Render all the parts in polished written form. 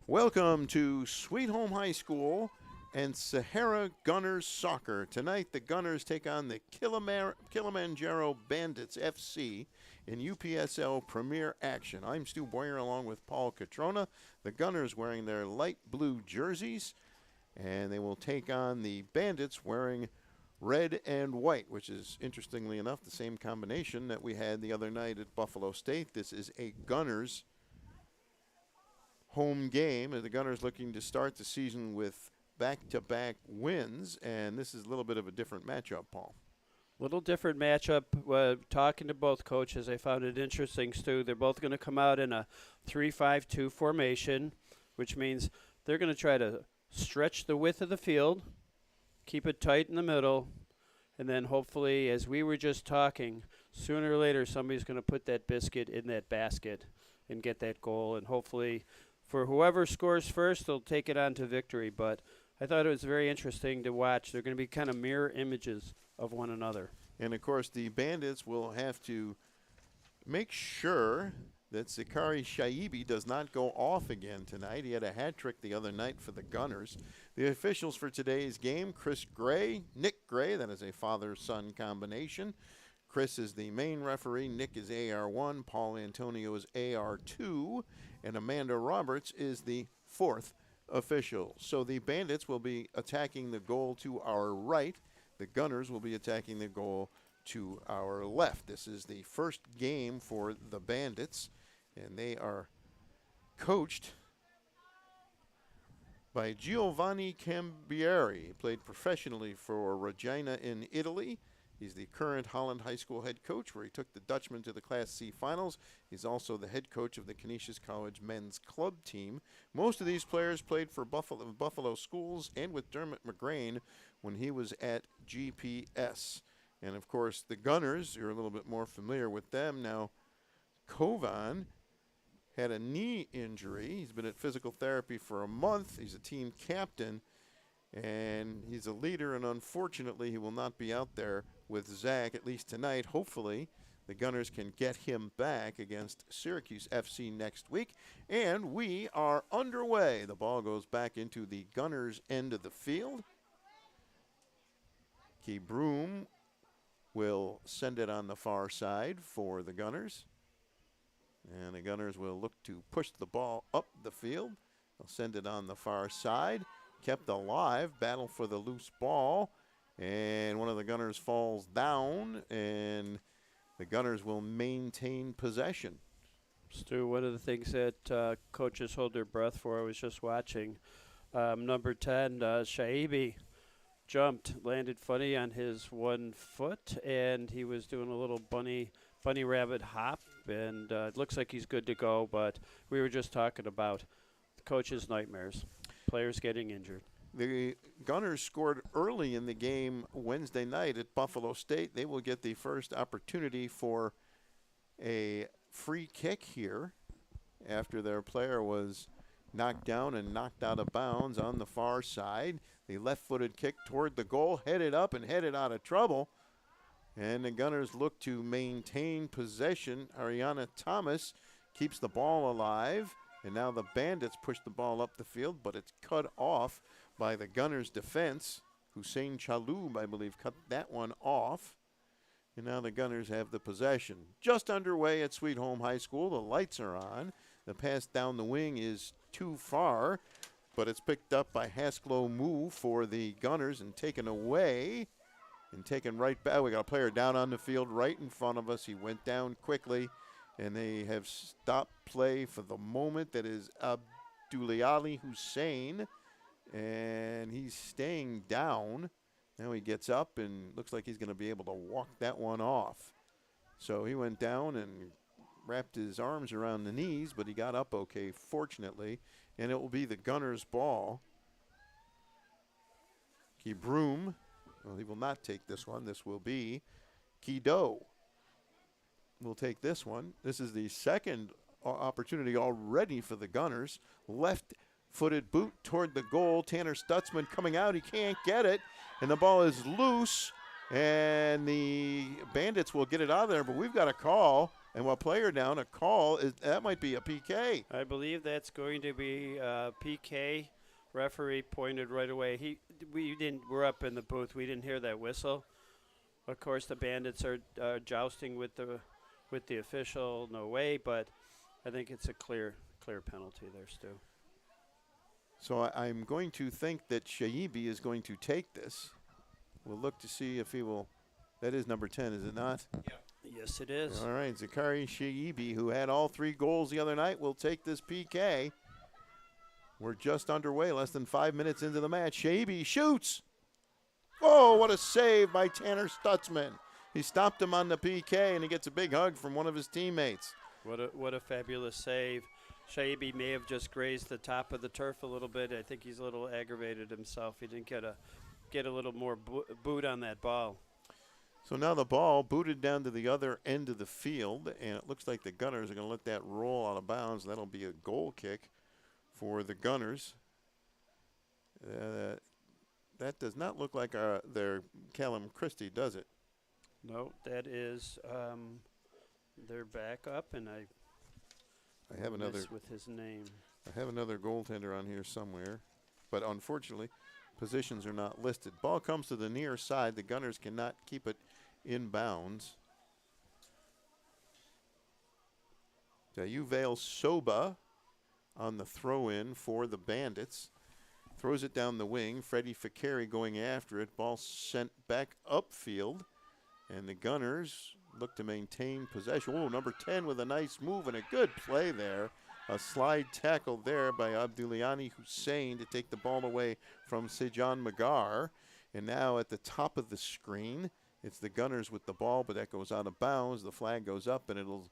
Welcome to Sweet Home High School and Sahara Gunners Soccer. Tonight, the Gunners take on the Kilimanjaro Bandits FC in UPSL Premier Action. I'm Stu Boyer along with Paul Catrona. The Gunners wearing their light blue jerseys, and they will take on the Bandits wearing red and white, which is, interestingly enough, the same combination that we had the other night at Buffalo State. This is a Gunners home game, and the Gunners looking to start the season with back-to-back wins, and this is a little bit of a different matchup, Paul. Little different matchup. Talking to both coaches, I found it interesting, Stu. They're both going to come out in a 3-5-2 formation, which means they're going to try to stretch the width of the field, keep it tight in the middle, and then hopefully, as we were just talking, sooner or later somebody's going to put that biscuit in that basket and get that goal, and hopefully for whoever scores first, they'll take it on to victory. But I thought it was very interesting to watch. They're going to be kind of mirror images of one another. And, of course, the Bandits will have to make sure that Zakari Shaibi does not go off again tonight. He had a hat trick the other night for the Gunners. The officials for today's game, Chris Gray, Nick Gray, that is a father-son combination. Chris is the main referee, Nick is AR1, Paul Antonio is AR2, and Amanda Roberts is the fourth official. So the Bandits will be attacking the goal to our right. The Gunners will be attacking the goal to our left. This is the first game for the Bandits, and they are coached by Giovanni Cambieri. He played professionally for Regina in Italy. He's the current Holland High School head coach, where he took the Dutchman to the Class C finals. He's also the head coach of the Canisius College men's club team. Most of these players played for Buffalo Schools and with Dermot McGrain when he was at GPS. And, of course, the Gunners, you're a little bit more familiar with them. Now, Kovan had a knee injury. He's been at physical therapy for a month. He's a team captain, and he's a leader, and unfortunately he will not be out there with Zach, at least tonight. Hopefully the Gunners can get him back against Syracuse FC next week. And we are underway. The ball goes back into the Gunners' end of the field. Key Broom will send it on the far side for the Gunners. And the Gunners will look to push the ball up the field. They'll send it on the far side. Kept alive, battle for the loose ball, and one of the Gunners falls down, and the Gunners will maintain possession. Stu, one of the things that coaches hold their breath for, I was just watching, number 10, Shaibi, jumped, landed funny on his 1 foot, and he was doing a little bunny rabbit hop, and it looks like he's good to go, but we were just talking about the coach's nightmares. Players getting injured. The Gunners scored early in the game Wednesday night at Buffalo State. They will get the first opportunity for a free kick here after their player was knocked down and knocked out of bounds on the far side. The left-footed kick toward the goal, headed up and headed out of trouble. And the Gunners look to maintain possession. Ariana Thomas keeps the ball alive. And now the Bandits push the ball up the field, but it's cut off by the Gunners' defense. Hussein Chaloub, I believe, cut that one off. And now the Gunners have the possession. Just underway at Sweet Home High School. The lights are on. The pass down the wing is too far, but it's picked up by Haskell Moo for the Gunners and taken away and taken right back. We got a player down on the field right in front of us. He went down quickly. And they have stopped play for the moment. That is Abduliali Hussein, and he's staying down. Now he gets up and looks like he's going to be able to walk that one off. So he went down and wrapped his arms around the knees, but he got up okay, fortunately. And it will be the Gunners' ball. Key Broom, well, he will not take this one. This will be Kido. We'll take this one. This is the second opportunity already for the Gunners. Left-footed boot toward the goal. Tanner Stutzman coming out. He can't get it, and the ball is loose, and the Bandits will get it out of there, but we've got a call And while player down, a call, that might be a PK. I believe that's going to be PK. Referee pointed right away. We're up in the booth. We didn't hear that whistle. Of course, the Bandits are jousting with the official. No way, but I think it's a clear penalty there, Stu. So I'm going to think that Shaibi is going to take this. We'll look to see if he will. That is number 10, is it not? Yeah. Yes, it is. All right, Zakari Shaibi, who had all 3 goals the other night, will take this PK. We're just underway, less than 5 minutes into the match. Shaibi shoots. Oh, what a save by Tanner Stutzman. He stopped him on the PK, and he gets a big hug from one of his teammates. What a fabulous save. Shaibi may have just grazed the top of the turf a little bit. I think he's a little aggravated himself. He didn't get a little more boot on that ball. So now the ball booted down to the other end of the field, and it looks like the Gunners are going to let that roll out of bounds. That'll be a goal kick for the Gunners. That does not look like their Callum Christie, does it? No, that is their backup, and I have another with his name. I have another goaltender on here somewhere, but unfortunately, positions are not listed. Ball comes to the near side. The Gunners cannot keep it in bounds. Yuval Soba on the throw-in for the Bandits. Throws it down the wing. Freddie Fakari going after it. Ball sent back upfield. And the Gunners look to maintain possession. Oh, number 10 with a nice move and a good play there. A slide tackle there by Abduliani Hussein to take the ball away from Sejan Magar. And now at the top of the screen, it's the Gunners with the ball, but that goes out of bounds. The flag goes up, and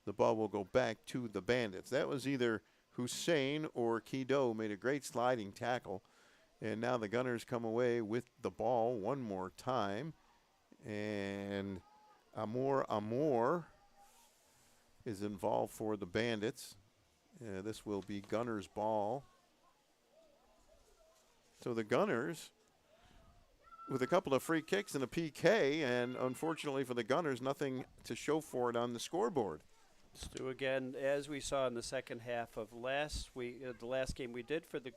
the ball will go back to the Bandits. That was either Hussein or Kido made a great sliding tackle. And now the Gunners come away with the ball one more time. And Amor is involved for the Bandits. This will be Gunners' ball. So the Gunners with a couple of free kicks and a PK, and unfortunately for the Gunners, nothing to show for it on the scoreboard. Stu, again, as we saw in the second half of last week, the last game we did for the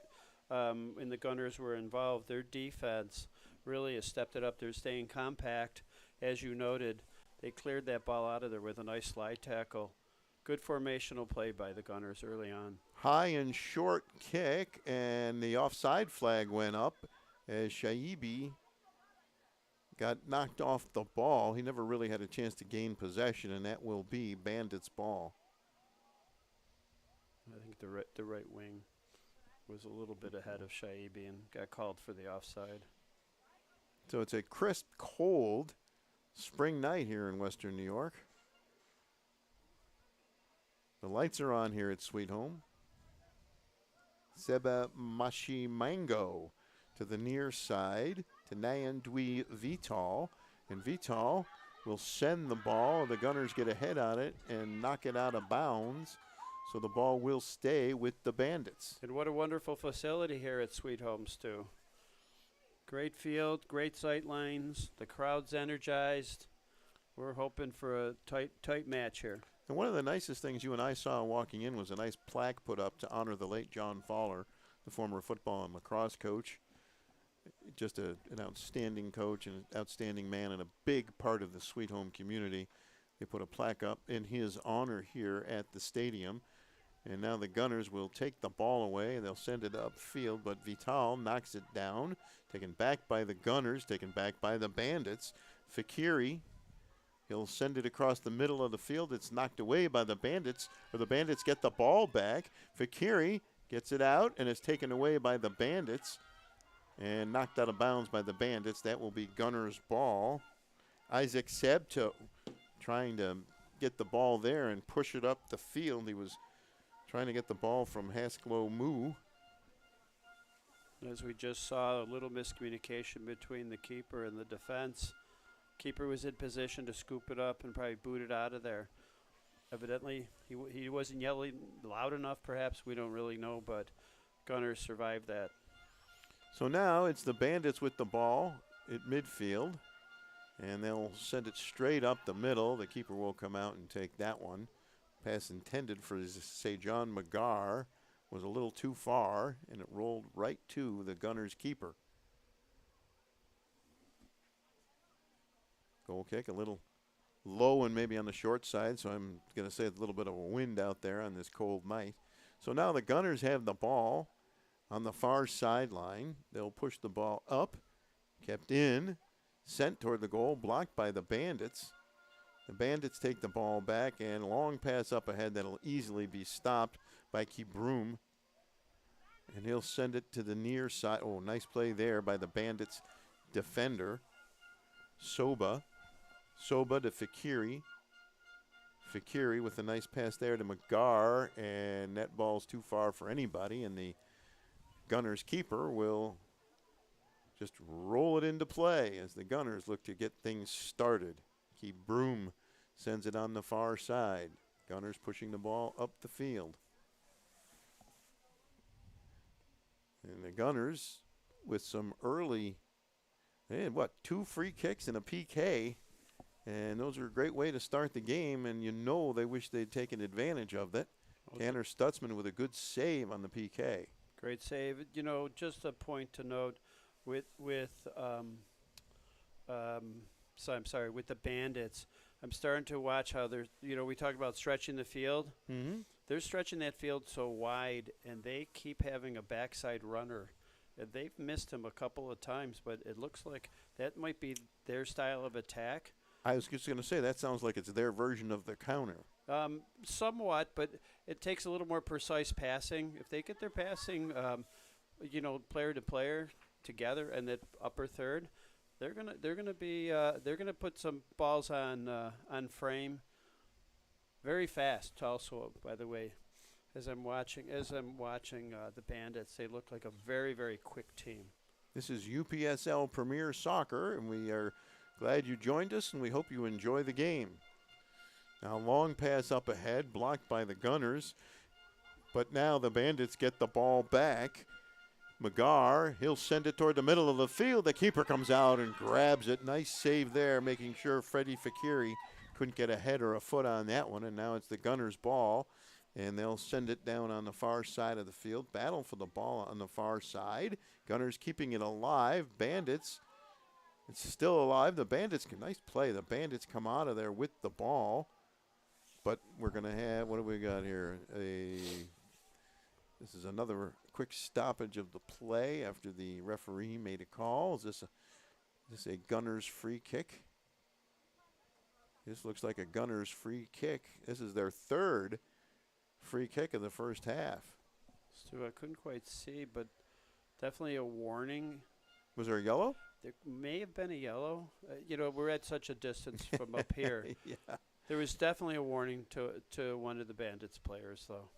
and the Gunners were involved, their defense really has stepped it up. They're staying compact. As you noted, they cleared that ball out of there with a nice slide tackle. Good formational play by the Gunners early on. High and short kick, and the offside flag went up as Shaibi got knocked off the ball. He never really had a chance to gain possession, and that will be Bandits' ball. I think the right wing was a little bit ahead of Shaibi and got called for the offside. So it's a crisp, cold spring night here in Western New York. The lights are on here at Sweet Home. Seba Mashimango to the near side to Nayandwi Vital. And Vital will send the ball. The Gunners get ahead on it and knock it out of bounds. So the ball will stay with the Bandits. And what a wonderful facility here at Sweet Home, Stu. Great field, great sight lines. The crowd's energized. We're hoping for a tight match here. And one of the nicest things you and I saw walking in was a nice plaque put up to honor the late John Fowler, the former football and lacrosse coach. Just an outstanding coach and an outstanding man and a big part of the Sweet Home community. They put a plaque up in his honor here at the stadium. And now the Gunners will take the ball away, and they'll send it upfield, but Vital knocks it down, taken back by the Gunners, taken back by the Bandits. Fakiri, he'll send it across the middle of the field. It's knocked away by the Bandits, or the Bandits get the ball back. Fakiri gets it out, and it's taken away by the Bandits and knocked out of bounds by the Bandits. That will be Gunners' ball. Isaac Sebto trying to get the ball there and push it up the field. He was trying to get the ball from Haskell Moo. As we just saw, a little miscommunication between the keeper and the defense. Keeper was in position to scoop it up and probably boot it out of there. Evidently, he wasn't yelling loud enough, perhaps. We don't really know, but Gunners survived that. So now it's the Bandits with the ball at midfield. And they'll send it straight up the middle. The keeper will come out and take that one. Pass intended for, say, John McGar was a little too far, and it rolled right to the Gunners keeper. Goal kick, a little low and maybe on the short side, so I'm going to say it's a little bit of a wind out there on this cold night. So now the Gunners have the ball on the far sideline. They'll push the ball up, kept in, sent toward the goal, blocked by the Bandits. The Bandits take the ball back, and long pass up ahead that'll easily be stopped by Kibroom. And he'll send it to the near side. Oh, nice play there by the Bandits defender. Soba to Fakiri. Fakiri with a nice pass there to McGar, and that ball's too far for anybody, and the Gunners keeper will just roll it into play as the Gunners look to get things started. Broom sends it on the far side. Gunners pushing the ball up the field. And the Gunners with some early, they had 2 free kicks and a PK. And those are a great way to start the game, and you know they wish they'd taken advantage of that. Tanner Stutzman with a good save on the PK. Great save. You know, just a point to note with the Bandits. I'm starting to watch how they're, we talk about stretching the field. Mm-hmm. They're stretching that field so wide, and they keep having a backside runner. They've missed him a couple of times, but it looks like that might be their style of attack. I was just going to say, that sounds like it's their version of the counter. Somewhat, but it takes a little more precise passing. If they get their passing, player to player together and that upper third, they're gonna put some balls on frame very fast. Also, by the way, as I'm watching the Bandits, they look like a very, very quick team. This is UPSL Premier Soccer, and we are glad you joined us, and we hope you enjoy the game. Now, long pass up ahead, blocked by the Gunners. But now the Bandits get the ball back. McGar, he'll send it toward the middle of the field. The keeper comes out and grabs it. Nice save there, making sure Freddie Fakiri couldn't get a head or a foot on that one. And now it's the Gunners' ball, and they'll send it down on the far side of the field. Battle for the ball on the far side. Gunners keeping it alive. Bandits, it's still alive. The Bandits, nice play. The Bandits come out of there with the ball. But we're going to have, what do we got here? This is another quick stoppage of the play after the referee made a call. Is this a Gunners free kick? This looks like a Gunners free kick. This is their third free kick of the first half. Stu, I couldn't quite see, but definitely a warning. Was there a yellow? There may have been a yellow. We're at such a distance from up here. Yeah. There was definitely a warning to one of the Bandits players, though.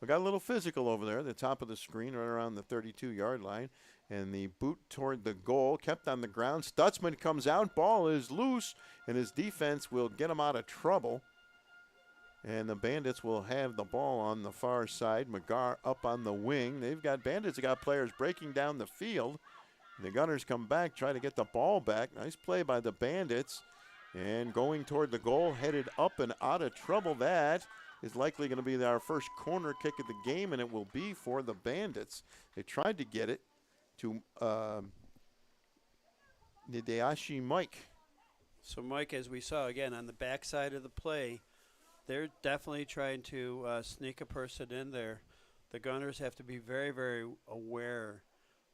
We got a little physical over there at the top of the screen, right around the 32-yard line. And the boot toward the goal, kept on the ground. Stutzman comes out. Ball is loose, and his defense will get him out of trouble. And the Bandits will have the ball on the far side. McGar up on the wing. Bandits have got players breaking down the field. The Gunners come back, try to get the ball back. Nice play by the Bandits. And going toward the goal, headed up and out of trouble. That is likely going to be our first corner kick of the game, and it will be for the Bandits. They tried to get it to Nideashi Mike. So, Mike, as we saw again on the backside of the play, they're definitely trying to sneak a person in there. The Gunners have to be very, very aware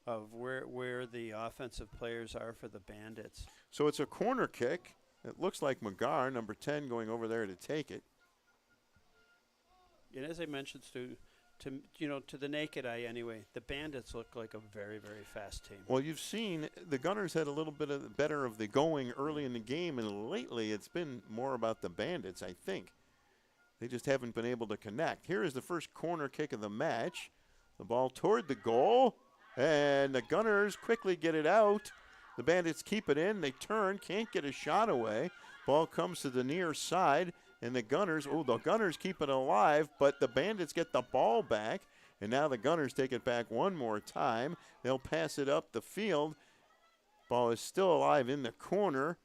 of where the offensive players are for the Bandits. So it's a corner kick. It looks like McGar, number 10, going over there to take it. And as I mentioned, Stu, to the naked eye anyway, the Bandits look like a very, very fast team. Well, you've seen the Gunners had a little bit of better of the going early in the game, and lately it's been more about the Bandits, I think. They just haven't been able to connect. Here is the first corner kick of the match. The ball toward the goal, and the Gunners quickly get it out. The Bandits keep it in. They turn, can't get a shot away. Ball comes to the near side, and the Gunners keep it alive, but the Bandits get the ball back, and now the Gunners take it back one more time. They'll pass it up the field. Ball is still alive in the corner,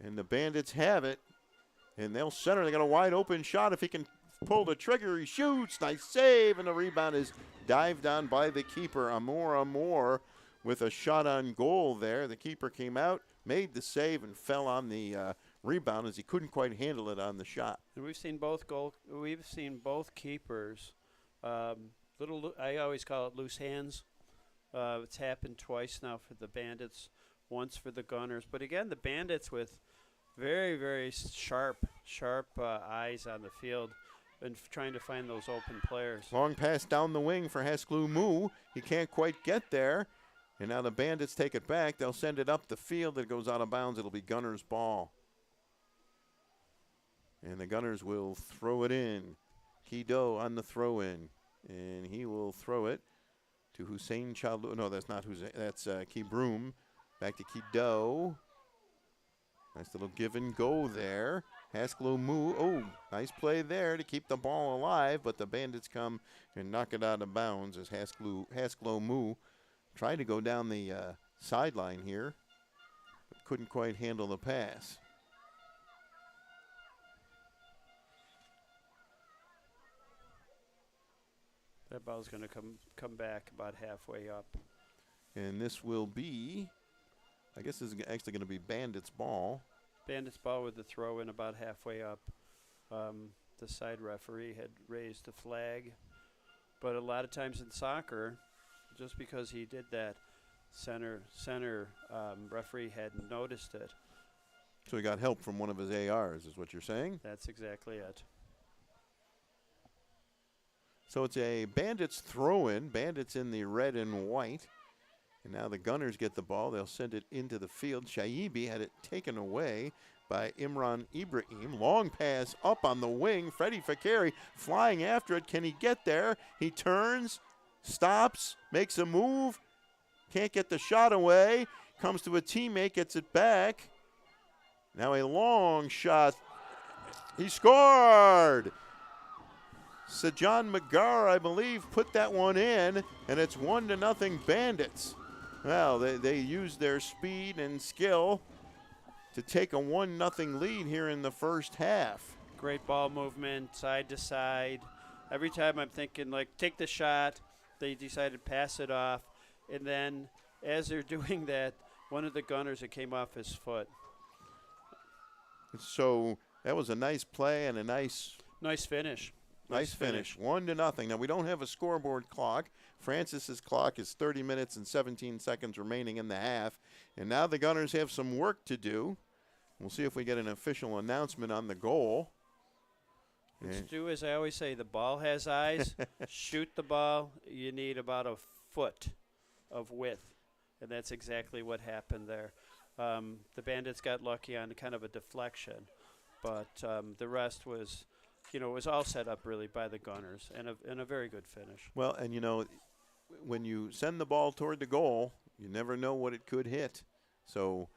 And the Bandits have it. And they'll center. They got a wide open shot. If he can pull the trigger, he shoots. Nice save. And the rebound is dived on by the keeper. Amor with a shot on goal there. The keeper came out, made the save, and fell on the rebound as he couldn't quite handle it on the shot. And we've seen both keepers. I always call it loose hands. It's happened twice now for the Bandits, once for the Gunners. But again, the Bandits with very, very sharp eyes on the field and trying to find those open players. Long pass down the wing for Hasklu. He can't quite get there. And now the Bandits take it back. They'll send it up the field. It goes out of bounds. It'll be Gunners' ball. And the Gunners will throw it in. Kido on the throw in. And he will throw it to Hussein Chalou. No, that's not Hussein. That's Kibroom. Back to Kido. Nice little give and go there. Hasklo. Oh, nice play there to keep the ball alive, but the Bandits come and knock it out of bounds as Hasklo tried to go down the sideline here, but couldn't quite handle the pass. That ball's going to come back about halfway up. And this will be, I guess this is actually going to be Bandits' ball. Bandits' ball with the throw in about halfway up. The side referee had raised the flag. But a lot of times in soccer, just because he did that, center referee hadn't noticed it. So he got help from one of his ARs, is what you're saying? That's exactly it. So it's a Bandits throw-in. Bandits in the red and white. And now the Gunners get the ball. They'll send it into the field. Shaibi had it taken away by Imran Ibrahim. Long pass up on the wing. Freddie Fakari flying after it. Can he get there? He turns, stops, makes a move. Can't get the shot away. Comes to a teammate, gets it back. Now a long shot. He scored! Sajan Magar, I believe, put that one in, and it's 1-0 Bandits. Well, they used their speed and skill to take a 1-0 lead here in the first half. Great ball movement, side to side. Every time I'm thinking, like, take the shot, they decided to pass it off. And then as they're doing that, one of the Gunners, it came off his foot. So that was a nice play and a nice finish. Nice finish. 1-0. Now, we don't have a scoreboard clock. Francis's clock is 30 minutes and 17 seconds remaining in the half. And now the Gunners have some work to do. We'll see if we get an official announcement on the goal. Let's do as I always say, the ball has eyes. Shoot the ball. You need about a foot of width. And that's exactly what happened there. The Bandits got lucky on kind of a deflection. But the rest was... it was all set up really by the Gunners and a very good finish. Well, and when you send the ball toward the goal, you never know what it could hit. So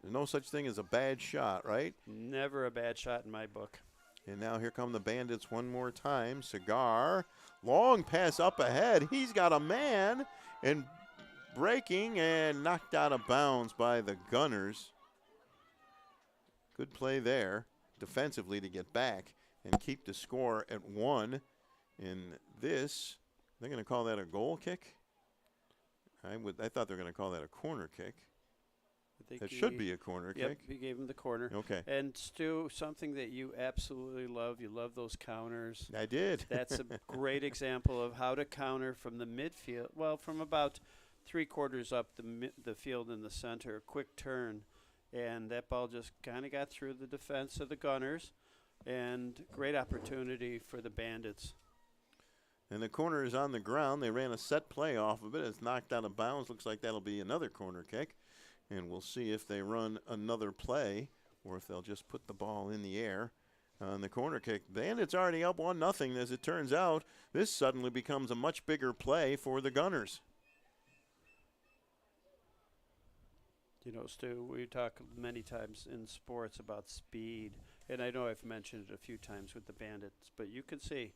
there's no such thing as a bad shot, right? Never a bad shot in my book. And now here come the Bandits one more time. Cigar, long pass up ahead. He's got a man and breaking and knocked out of bounds by the Gunners. Good play there defensively to get back and keep the score at 1. In this, they're going to call that a goal kick. I thought they were going to call that a corner kick. That should be a corner kick. Kick. He gave him the corner. Okay. And Stu, something that you absolutely love. You love those counters. I did. That's a great example of how to counter from the midfield. Well, from about 3/4 up the field in the center, a quick turn, and that ball just kind of got through the defense of the Gunners. And great opportunity for the Bandits. And the corner is on the ground. They ran a set play off of it. It's knocked out of bounds. Looks like that'll be another corner kick. And we'll see if they run another play or if they'll just put the ball in the air on the corner kick. Bandits already up 1-0. As it turns out, this suddenly becomes a much bigger play for the Gunners. Stu, we talk many times in sports about speed. And I know I've mentioned it a few times with the Bandits, but you can see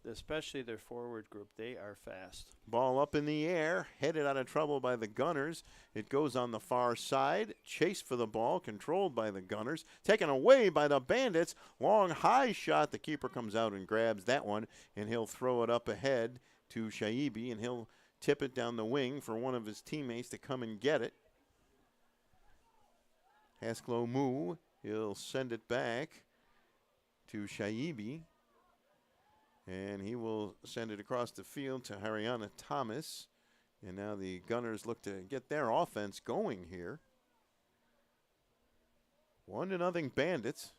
especially their forward group. They are fast. Ball up in the air, headed out of trouble by the Gunners. It goes on the far side. Chase for the ball, controlled by the Gunners. Taken away by the Bandits. Long, high shot. The keeper comes out and grabs that one, and he'll throw it up ahead to Shaibi, and he'll tip it down the wing for one of his teammates to come and get it. Haskell Moo, he'll send it back to Shaibi. And he will send it across the field to Haryana Thomas. And now the Gunners look to get their offense going here. 1-0 Bandits.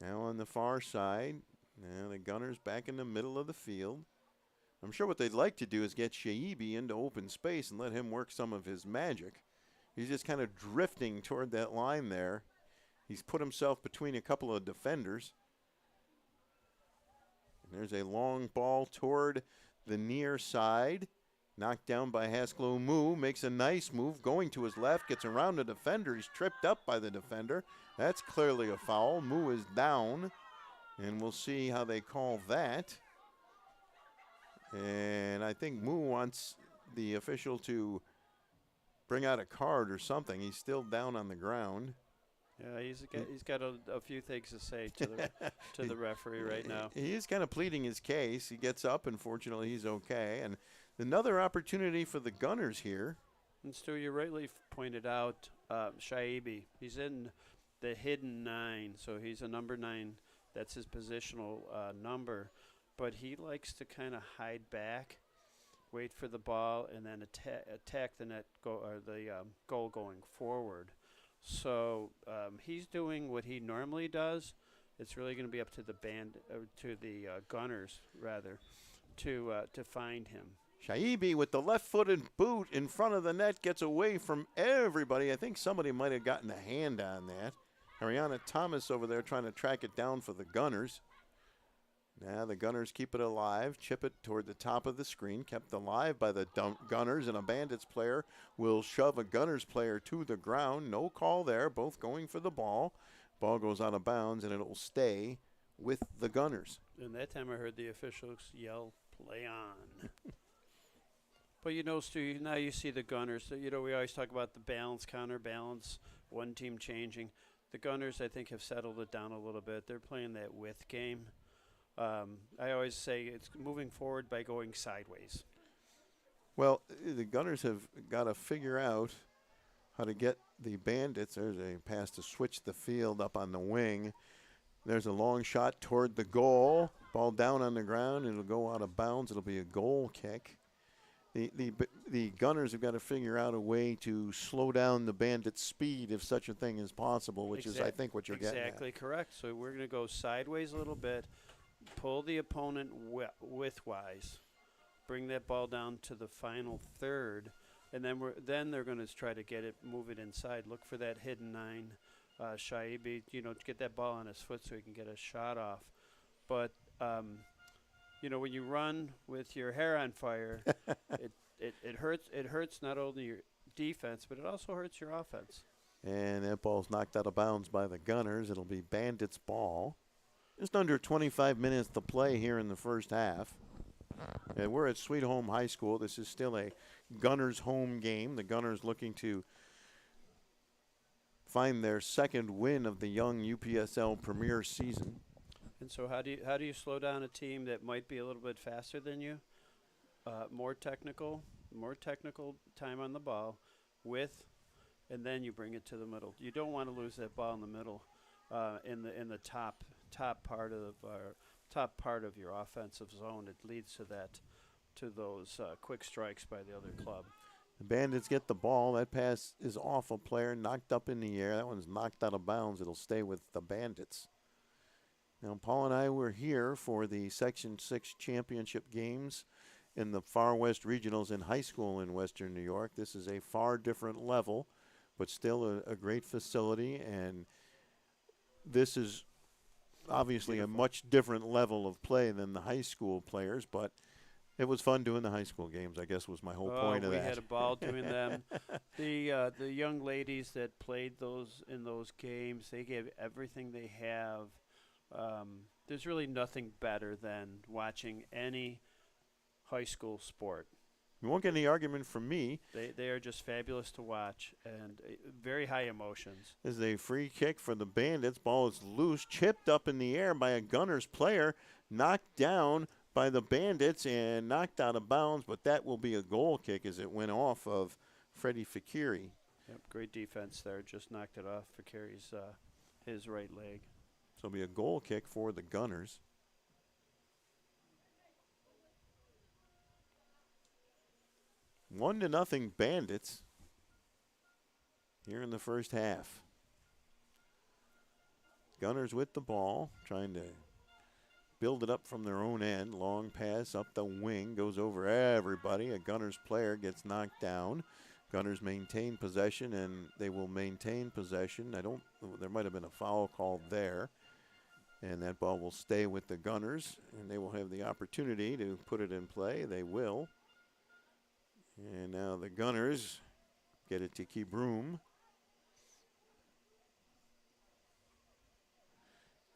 Now on the far side. Now the Gunners back in the middle of the field. I'm sure what they'd like to do is get Shaibi into open space and let him work some of his magic. He's just kind of drifting toward that line there. He's put himself between a couple of defenders. There's a long ball toward the near side. Knocked down by Haskell Moo. Makes a nice move. Going to his left. Gets around the defender. He's tripped up by the defender. That's clearly a foul. Moo is down. And we'll see how they call that. And I think Moo wants the official to bring out a card or something. He's still down on the ground. Yeah, he's got a few things to say to the referee right now. He is kind of pleading his case. He gets up, and fortunately he's okay. And another opportunity for the Gunners here. And Stu, you rightly pointed out Shaibi. He's in the hidden 9, so he's a number 9. That's his positional number. But he likes to kind of hide back, wait for the ball, and then attack the net goal going forward. So he's doing what he normally does. It's really going to be up to the Gunners rather to find him. Shaibi with the left-footed boot in front of the net gets away from everybody. I think somebody might have gotten a hand on that. Haryana Thomas over there trying to track it down for the Gunners. Now the Gunners keep it alive, chip it toward the top of the screen, kept alive by the Gunners, and a Bandits player will shove a Gunners player to the ground. No call there, both going for the ball. Ball goes out of bounds, and it'll stay with the Gunners. And that time I heard the officials yell, "Play on." But Stu, now you see the Gunners. So, we always talk about the balance, counterbalance, one team changing. The Gunners, I think, have settled it down a little bit. They're playing that width game. I always say it's moving forward by going sideways. Well, the Gunners have got to figure out how to get the Bandits. There's a pass to switch the field up on the wing. There's a long shot toward the goal. Ball down on the ground. It'll go out of bounds. It'll be a goal kick. The Gunners have got to figure out a way to slow down the Bandits' speed, if such a thing is possible, which is, I think, what you're getting at. Exactly correct. So we're going to go sideways a little bit. Pull the opponent widthwise, bring that ball down to the final third, and then they're going to try to move it inside. Look for that hidden 9, Shaibi. Get that ball on his foot so he can get a shot off. But when you run with your hair on fire, it hurts. It hurts not only your defense, but it also hurts your offense. And that ball's knocked out of bounds by the Gunners. It'll be Bandits' ball. Just under 25 minutes to play here in the first half. And we're at Sweet Home High School. This is still a Gunners home game. The Gunners looking to find their second win of the young UPSL Premier season. And so how do you slow down a team that might be a little bit faster than you? More technical time on the ball and then you bring it to the middle. You don't want to lose that ball in the middle in the top part of your offensive zone. It leads to those quick strikes by the other club. The Bandits get the ball. That pass is off a player, knocked up in the air. That one's knocked out of bounds. It'll stay with the Bandits. Now, Paul and I were here for the Section 6 championship games in the Far West Regionals in high school in Western New York. This is a far different level, but still a great facility, and this is obviously a much different level of play than the high school players, but it was fun doing the high school games, I guess was my whole point of that. We had a ball doing them. The young ladies that played in those games, they gave everything they have. There's really nothing better than watching any high school sport. You won't get any argument from me. They are just fabulous to watch and very high emotions. This is a free kick for the Bandits. Ball is loose, chipped up in the air by a Gunners player, knocked down by the Bandits and knocked out of bounds, but that will be a goal kick as it went off of Freddie Fakiri. Yep, great defense there. Just knocked it off for Carey's his right leg. So it'll be a goal kick for the Gunners. 1-0 Bandits here in the first half. Gunners with the ball, trying to build it up from their own end. Long pass up the wing, goes over everybody. A Gunners player gets knocked down. Gunners maintain possession, and they will maintain possession. There might have been a foul called there. And that ball will stay with the Gunners, and they will have the opportunity to put it in play. They will. And now the Gunners get it to Kibroom.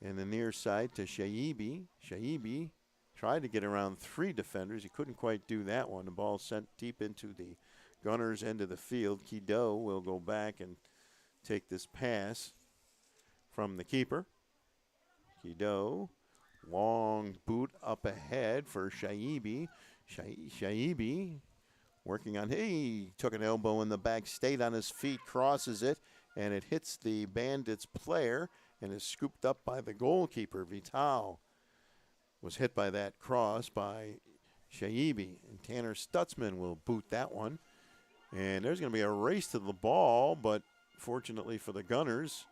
And the near side to Shaibi. Shaibi tried to get around 3 defenders. He couldn't quite do that one. The ball sent deep into the Gunners' end of the field. Kido will go back and take this pass from the keeper. Kido, long boot up ahead for Shaibi. Shaibi working on, he took an elbow in the back, stayed on his feet, crosses it, and it hits the Bandits player and is scooped up by the goalkeeper. Vital was hit by that cross by Shaibi, and Tanner Stutzman will boot that one. And there's going to be a race to the ball, but fortunately for the Gunners,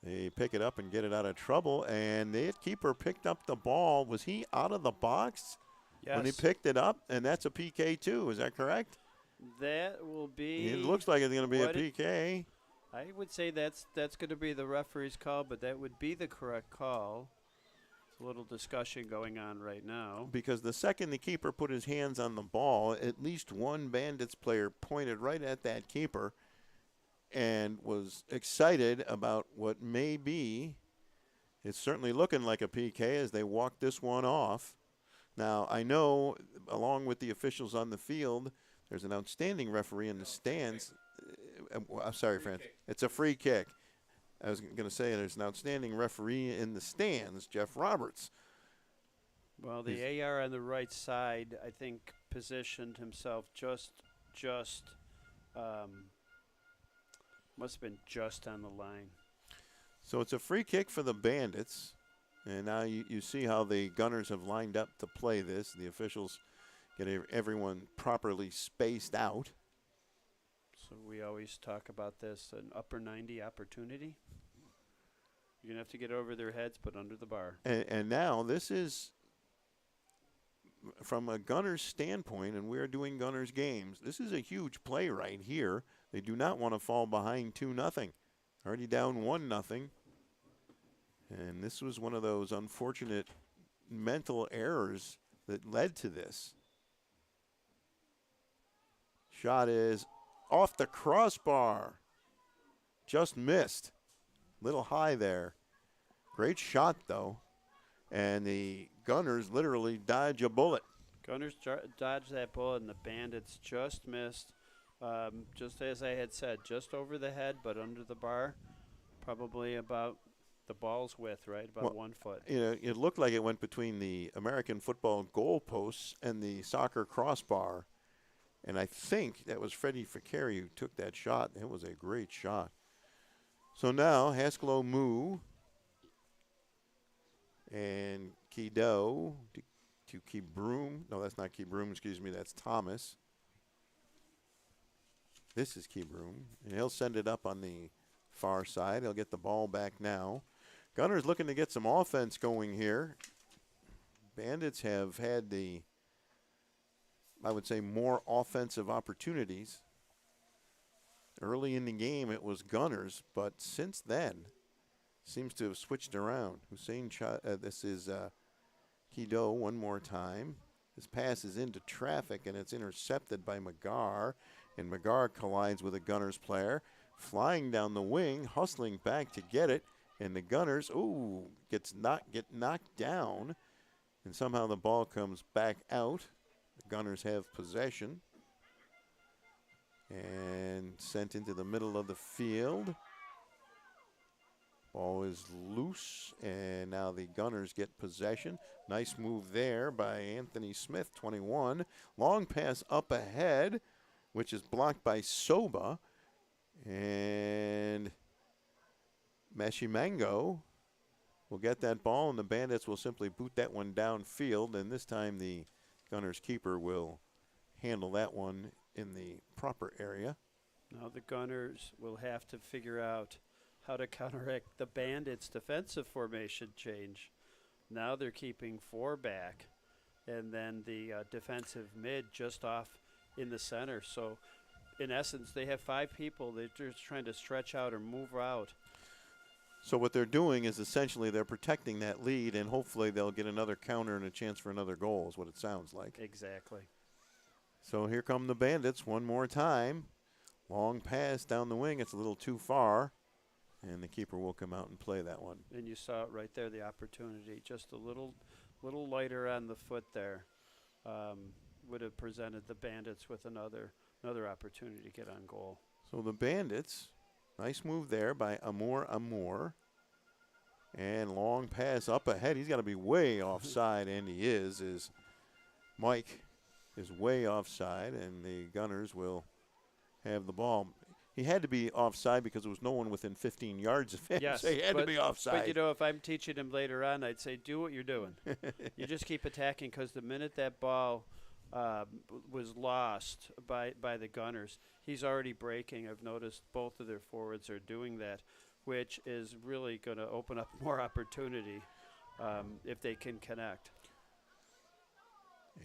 they pick it up and get it out of trouble. And the keeper picked up the ball. Was he out of the box when he picked it up? And that's a PK too, is that correct? That will be. It looks like it's going to be a PK. I would say that's going to be the referee's call, but that would be the correct call. There's a little discussion going on right now. Because the second the keeper put his hands on the ball, at least one Bandits player pointed right at that keeper and was excited about what may be. It's certainly looking like a PK as they walk this one off. Now, I know, along with the officials on the field, there's an outstanding referee in the stands. I'm sorry, Francis. It's a free kick. I was going to say there's an outstanding referee in the stands, Jeff Roberts. Well, the AR on the right side, I think, positioned himself just must have been just on the line. So it's a free kick for the Bandits. And now you see how the Gunners have lined up to play this. The officials get everyone properly spaced out. So we always talk about this, an upper 90 opportunity. You're going to have to get over their heads, but under the bar. And now this is, from a Gunners standpoint, and we're doing Gunners games, this is a huge play right here. They do not want to fall behind 2-0. Already down 1-0. And this was one of those unfortunate mental errors that led to this. Shot is off the crossbar. Just missed. Little high there. Great shot, though. And the Gunners literally dodge a bullet. Gunners dodged that bullet, and the Bandits just missed. Just as I had said, just over the head, but under the bar. Probably about the ball's width, right? About 1 foot. You know, it looked like it went between the American football goalposts and the soccer crossbar. And I think that was Freddie Fakiri who took that shot. It was a great shot. So now Haskell Moo and Kido to Kibroom. No, that's not Kibroom. Excuse me. That's Thomas. This is Kibroom. And he'll send it up on the far side. He'll get the ball back now. Gunners looking to get some offense going here. Bandits have had the, I would say, more offensive opportunities. Early in the game, it was Gunners, but since then, seems to have switched around. This is Kido one more time. His pass is into traffic, and it's intercepted by McGarr, and McGarr collides with a Gunners player, flying down the wing, hustling back to get it, And the Gunners, get knocked down, and somehow the ball comes back out. The Gunners have possession and sent into the middle of the field. Ball is loose, and now the Gunners get possession. Nice move there by Anthony Smith, 21. Long pass up ahead, which is blocked by Soba. And Mashimango will get that ball, and the Bandits will simply boot that one downfield. And this time the Gunners keeper will handle that one in the proper area. Now the Gunners will have to figure out how to counteract the Bandits' defensive formation change. Now they're keeping 4 back, and then the defensive mid just off in the center. So, in essence, they have 5 people. They're just trying to stretch out or move out. So what they're doing is essentially they're protecting that lead, and hopefully they'll get another counter and a chance for another goal is what it sounds like. Exactly. So here come the Bandits one more time. Long pass down the wing. It's a little too far. And the keeper will come out and play that one. And you saw it right there, the opportunity. Just a little lighter on the foot there would have presented the Bandits with another opportunity to get on goal. So the Bandits, nice move there by Amor. And long pass up ahead. He's got to be way offside, and he is. Mike is way offside, and the Gunners will have the ball. He had to be offside because there was no one within 15 yards of him. Yes, so he had to be offside. But, you know, if I'm teaching him later on, I'd say do what you're doing. You just keep attacking, because the minute that ball was lost by the Gunners, he's already breaking. I've noticed both of their forwards are doing that, which is really going to open up more opportunity if they can connect.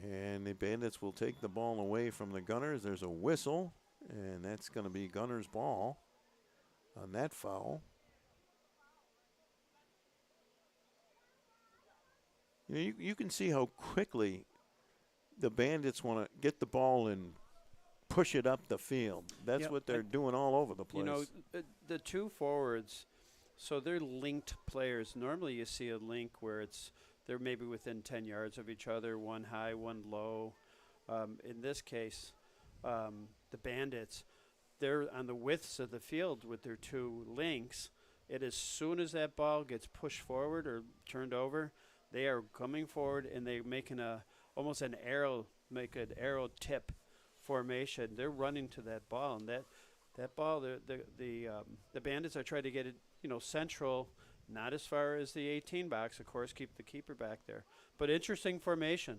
And the Bandits will take the ball away from the Gunners. There's a whistle. And that's going to be Gunner's ball on that foul. You know, you can see how quickly the Bandits want to get the ball and push it up the field. That's what they're doing all over the place. You know, the 2 forwards, so they're linked players. Normally you see a link where they're maybe within 10 yards of each other, one high, one low. In this case, the Bandits, they're on the widths of the field with their 2 links. And as soon as that ball gets pushed forward or turned over, they are coming forward and they're making almost an arrow tip formation. They're running to that ball, and that ball, the Bandits are trying to get it, central, not as far as the 18 box. Of course, keep the keeper back there, but interesting formation.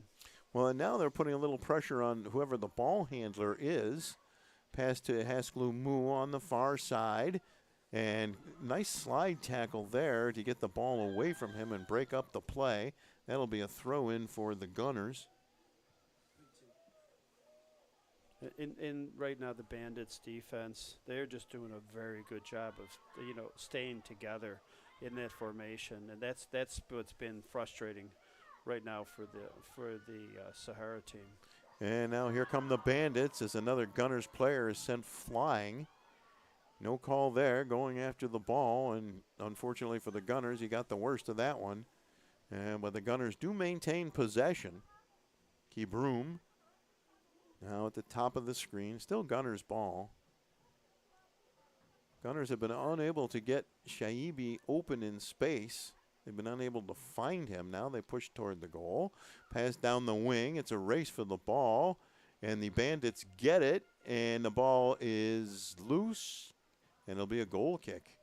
Well, and now they're putting a little pressure on whoever the ball handler is. Pass to Haskell Moo on the far side. And nice slide tackle there to get the ball away from him and break up the play. That'll be a throw in for the Gunners. In right now, the Bandits defense, they're just doing a very good job of, staying together in that formation. And that's what's been frustrating right now for the Sahara team. And now here come the Bandits as another Gunners player is sent flying. No call there, going after the ball, and unfortunately for the Gunners, he got the worst of that one. But the Gunners do maintain possession. Kibroom now at the top of the screen, still Gunners ball. Gunners have been unable to get Shaibi open in space. They've been unable to find him. Now they push toward the goal. Pass down the wing. It's a race for the ball. And the Bandits get it. And the ball is loose. And it'll be a goal kick.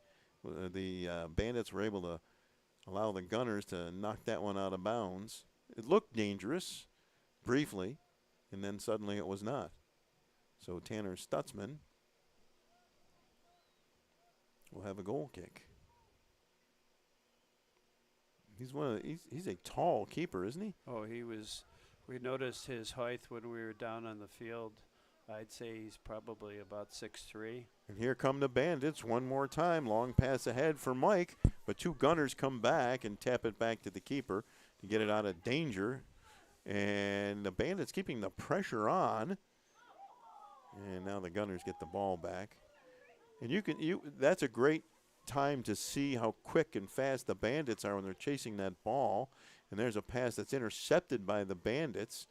The Bandits were able to allow the Gunners to knock that one out of bounds. It looked dangerous briefly. And then suddenly it was not. So Tanner Stutzman will have a goal kick. He's a tall keeper, isn't he? Oh, we noticed his height when we were down on the field. I'd say he's probably about 6'3". And here come the Bandits one more time. Long pass ahead for Mike, but 2 Gunners come back and tap it back to the keeper to get it out of danger. And the Bandits keeping the pressure on. And now the Gunners get the ball back. And that's a great time to see how quick and fast the Bandits are when they're chasing that ball. And there's a pass that's intercepted by the Bandits.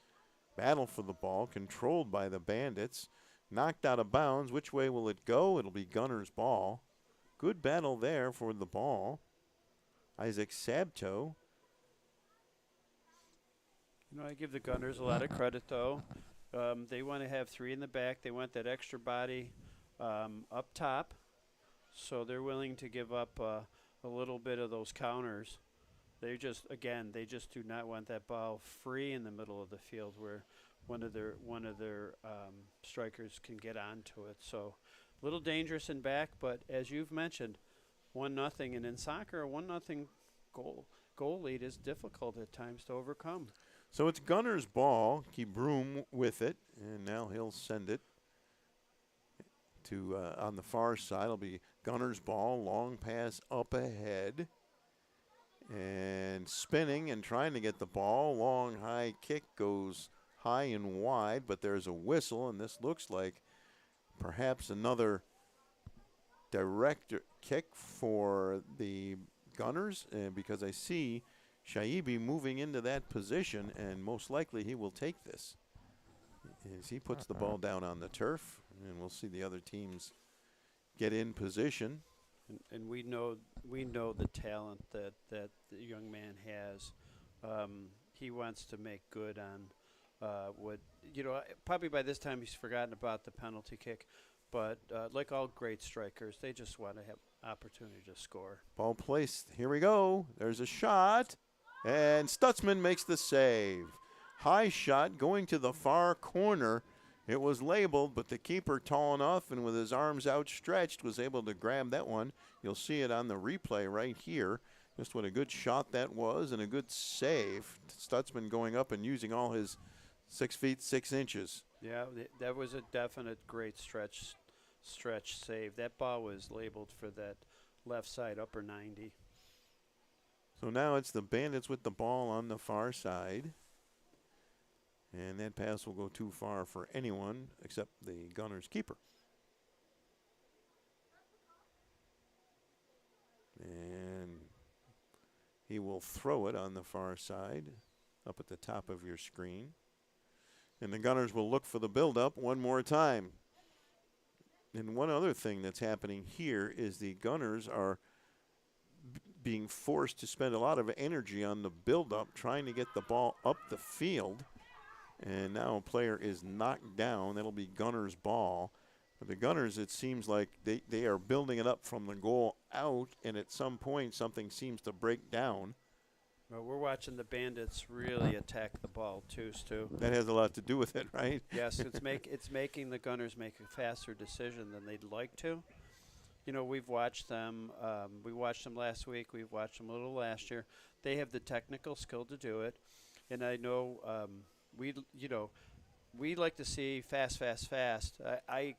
Battle for the ball, controlled by the Bandits. Knocked out of bounds. Which way will it go? It'll be Gunner's ball. Good battle there for the ball. Isaac Sabto. I give the Gunners a lot of credit, though. They want to have 3 in the back. They want that extra body up top. So they're willing to give up a little bit of those counters. They just do not want that ball free in the middle of the field where one of their strikers can get onto it. So a little dangerous in back, but as you've mentioned, 1-0, and in soccer, a 1-0 goal lead is difficult at times to overcome. So it's Gunner's ball. Broom with it, and now he'll send it to on the far side. It'll be Gunner's ball. Long pass up ahead. And spinning and trying to get the ball. Long high kick goes high and wide, but there's a whistle, and this looks like perhaps another direct kick for the Gunners, because I see Shaibi moving into that position, and most likely he will take this as he puts the ball down on the turf, and we'll see the other teams get in position. And we know the talent that the young man has. He wants to make good on probably by this time he's forgotten about the penalty kick, but like all great strikers, they just want to have opportunity to score. Ball placed. Here we go. There's a shot, and Stutzman makes the save. High shot going to the far corner. It was labeled, but the keeper, tall enough and with his arms outstretched, was able to grab that one. You'll see it on the replay right here. Just what a good shot that was, and a good save. Stutzman going up and using all his 6 feet 6 inches. Yeah, that was a definite great stretch save. That ball was labeled for that left side upper 90. So now it's the Bandits with the ball on the far side. And that pass will go too far for anyone except the Gunners keeper. And he will throw it on the far side up at the top of your screen. And the Gunners will look for the buildup one more time. And one other thing that's happening here is the Gunners are being forced to spend a lot of energy on the buildup, trying to get the ball up the field. And now a player is knocked down. That'll be Gunners' ball. For the Gunners, it seems like they are building it up from the goal out, and at some point something seems to break down. Well, we're watching the Bandits really attack the ball too, Stu. That has a lot to do with it, right? Yes, it's making the Gunners make a faster decision than they'd like to. We've watched them. We watched them last week. We've watched them a little last year. They have the technical skill to do it, and I know we like to see fast. I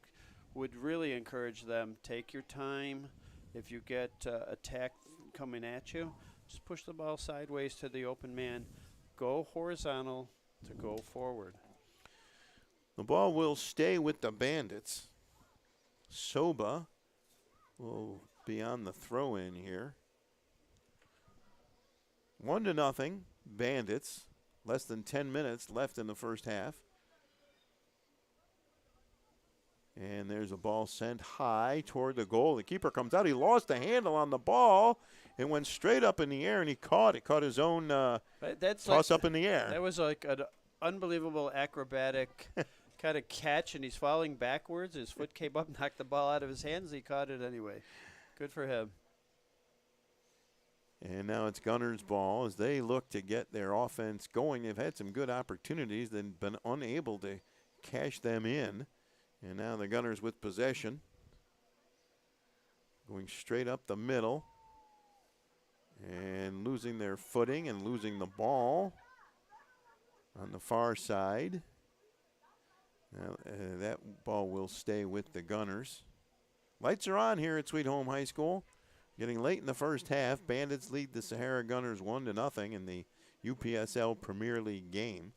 would really encourage them, take your time. If you get attack coming at you, just push the ball sideways to the open man. Go horizontal to go forward. The ball will stay with the Bandits. Soba will be on the throw-in here. 1-0, Bandits. Less than 10 minutes left in the first half. And there's a ball sent high toward the goal. The keeper comes out. He lost the handle on the ball. It went straight up in the air, and he caught it. Caught his own toss up in the air. That was like an unbelievable acrobatic kind of catch, and he's falling backwards. His foot came up, knocked the ball out of his hands. He caught it anyway. Good for him. And now it's Gunners' ball as they look to get their offense going. They've had some good opportunities, then been unable to cash them in. And now the Gunners with possession. Going straight up the middle. And losing their footing and losing the ball on the far side. Now, that ball will stay with the Gunners. Lights are on here at Sweet Home High School. Getting late in the first half, Bandits lead the Sahara Gunners 1-0 in the UPSL Premier League game.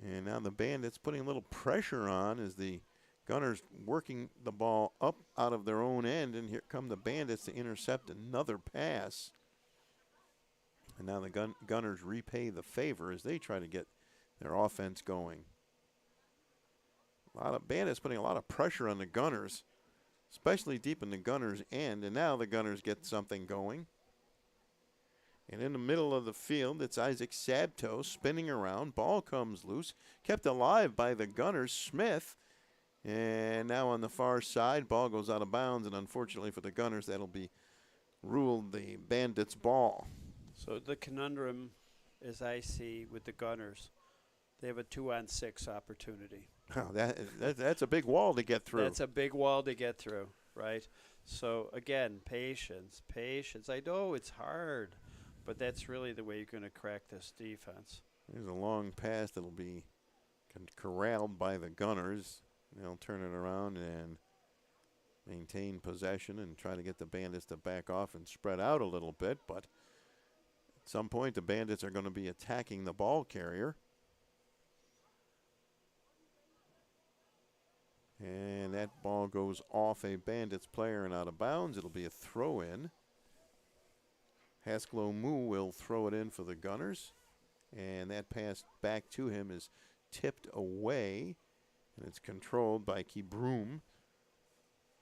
And now the Bandits putting a little pressure on as the Gunners working the ball up out of their own end, and here come the Bandits to intercept another pass. And now the Gunners repay the favor as they try to get their offense going. A lot of Bandits putting a lot of pressure on the Gunners, especially deep in the Gunners' end, and now the Gunners get something going. And in the middle of the field, it's Isaac Sabto spinning around. Ball comes loose, kept alive by the Gunners, Smith. And now on the far side, ball goes out of bounds, and unfortunately for the Gunners, that'll be ruled the Bandits' ball. So the conundrum, as I see with the Gunners, they have a 2-on-6 opportunity. Oh, that's a big wall to get through. That's a big wall to get through, right? So, again, patience. I know it's hard, but that's really the way you're going to crack this defense. There's a long pass that'll be corralled by the Gunners. They'll turn it around and maintain possession and try to get the Bandits to back off and spread out a little bit. But at some point, the Bandits are going to be attacking the ball carrier. And that ball goes off a Bandits player and out of bounds. It'll be a throw-in. Haskell Moo will throw it in for the Gunners. And that pass back to him is tipped away. And it's controlled by Kibroom.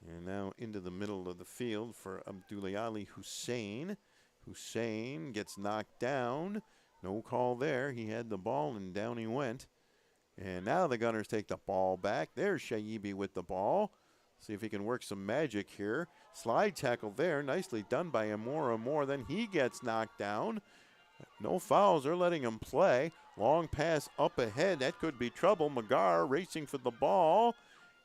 And now into the middle of the field for Abdulayali Hussein. Hussein gets knocked down. No call there. He had the ball and down he went. And now the Gunners take the ball back. There's Shaibi with the ball. See if he can work some magic here. Slide tackle there. Nicely done by Amora. Then he gets knocked down. No fouls. They're letting him play. Long pass up ahead. That could be trouble. Magar racing for the ball.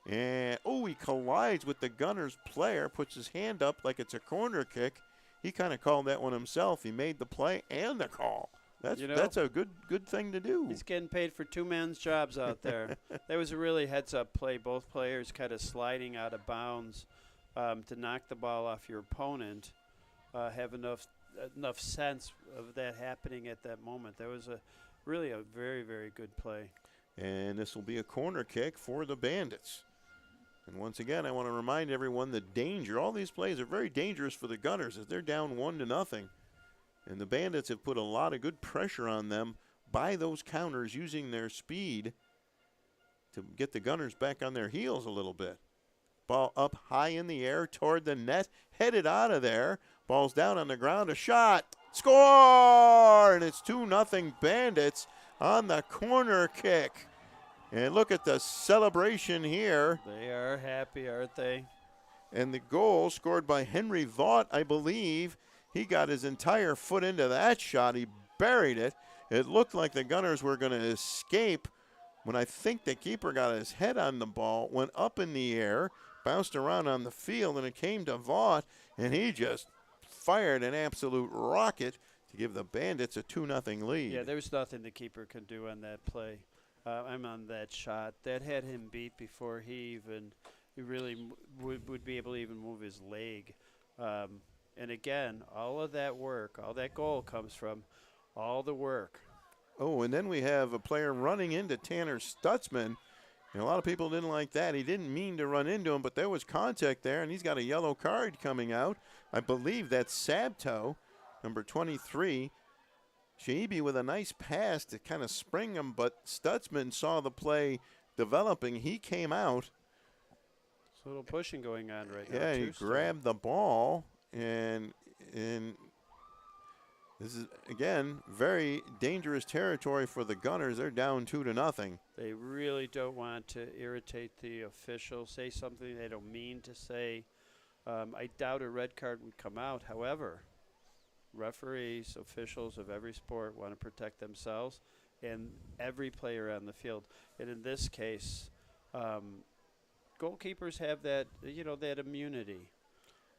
And, he collides with the Gunners player. Puts his hand up like it's a corner kick. He kind of called that one himself. He made the play and the call. That's a good thing to do. He's getting paid for two men's jobs out there. That was a really heads-up play. Both players kind of sliding out of bounds to knock the ball off your opponent. Have enough sense of that happening at that moment. That was really a very, very good play. And this will be a corner kick for the Bandits. And once again, I want to remind everyone the danger. All these plays are very dangerous for the Gunners as they're down 1-0. And the Bandits have put a lot of good pressure on them by those counters using their speed to get the Gunners back on their heels a little bit. Ball up high in the air toward the net, headed out of there. Ball's down on the ground, a shot, score! And it's 2-0 Bandits on the corner kick. And look at the celebration here. They are happy, aren't they? And the goal scored by Henry Vaught, I believe. He got his entire foot into that shot. He buried it. It looked like the Gunners were going to escape when I think the keeper got his head on the ball, went up in the air, bounced around on the field, and it came to Vaught, and he just fired an absolute rocket to give the Bandits a 2-0 lead. Yeah, there was nothing the keeper could do on that play. I'm on that shot. That had him beat before he really would be able to even move his leg. And again, all of that work, all that goal comes from all the work. Oh, and then we have a player running into Tanner Stutzman. And a lot of people didn't like that. He didn't mean to run into him, but there was contact there, and he's got a yellow card coming out. I believe that's Sabto, number 23. Shaibi with a nice pass to kind of spring him, but Stutzman saw the play developing. He came out. There's a little pushing going on right now. Yeah, he grabbed the ball, and this is, again, very dangerous territory for the Gunners. They're down 2-0. They really don't want to irritate the officials, say something they don't mean to say. I doubt a red card would come out. However, referees, officials of every sport want to protect themselves and every player on the field. And in this case, goalkeepers have that, that immunity.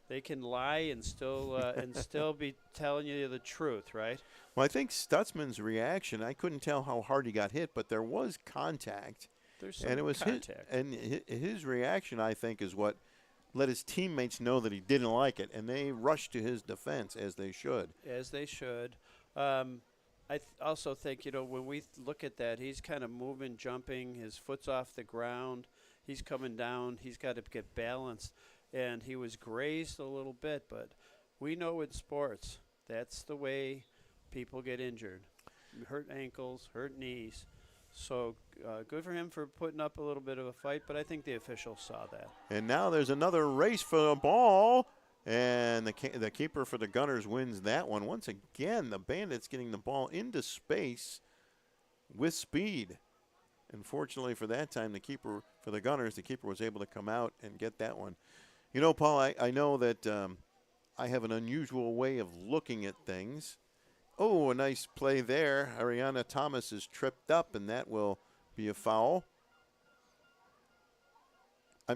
They can lie and still be telling you the truth, right? Well, I think Stutzman's reaction, I couldn't tell how hard he got hit, but there was contact. There's some and it was contact. His reaction, I think, is what let his teammates know that he didn't like it, and they rushed to his defense, as they should. As they should. I also think, when we look at that, he's kind of moving, jumping, his foot's off the ground. He's coming down. He's got to get balanced. And he was grazed a little bit, but we know in sports that's the way people get injured. Hurt ankles, hurt knees. So good for him for putting up a little bit of a fight, but I think the officials saw that. And now there's another race for the ball, and the keeper for the Gunners wins that one. Once again, the Bandits getting the ball into space with speed. Unfortunately for that time, the keeper for the Gunners, the keeper was able to come out and get that one. You know, Paul, I know that I have an unusual way of looking at things. Oh, a nice play there. Ariana Thomas is tripped up, and that will be a foul.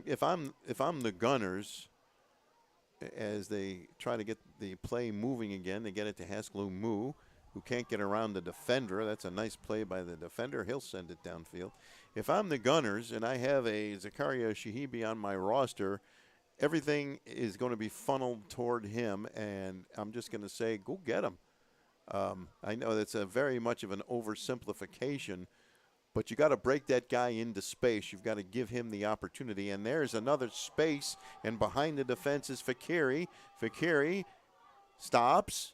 If I'm the Gunners, as they try to get the play moving again, they get it to Haskell Moo, who can't get around the defender. That's a nice play by the defender. He'll send it downfield. If I'm the Gunners and I have a Zakaria Shahibi on my roster, everything is going to be funneled toward him, and I'm just going to say, go get him. I know that's a very much of an oversimplification, but you got to break that guy into space. You've got to give him the opportunity. And there's another space, and behind the defense is Fakiri. Fakiri stops,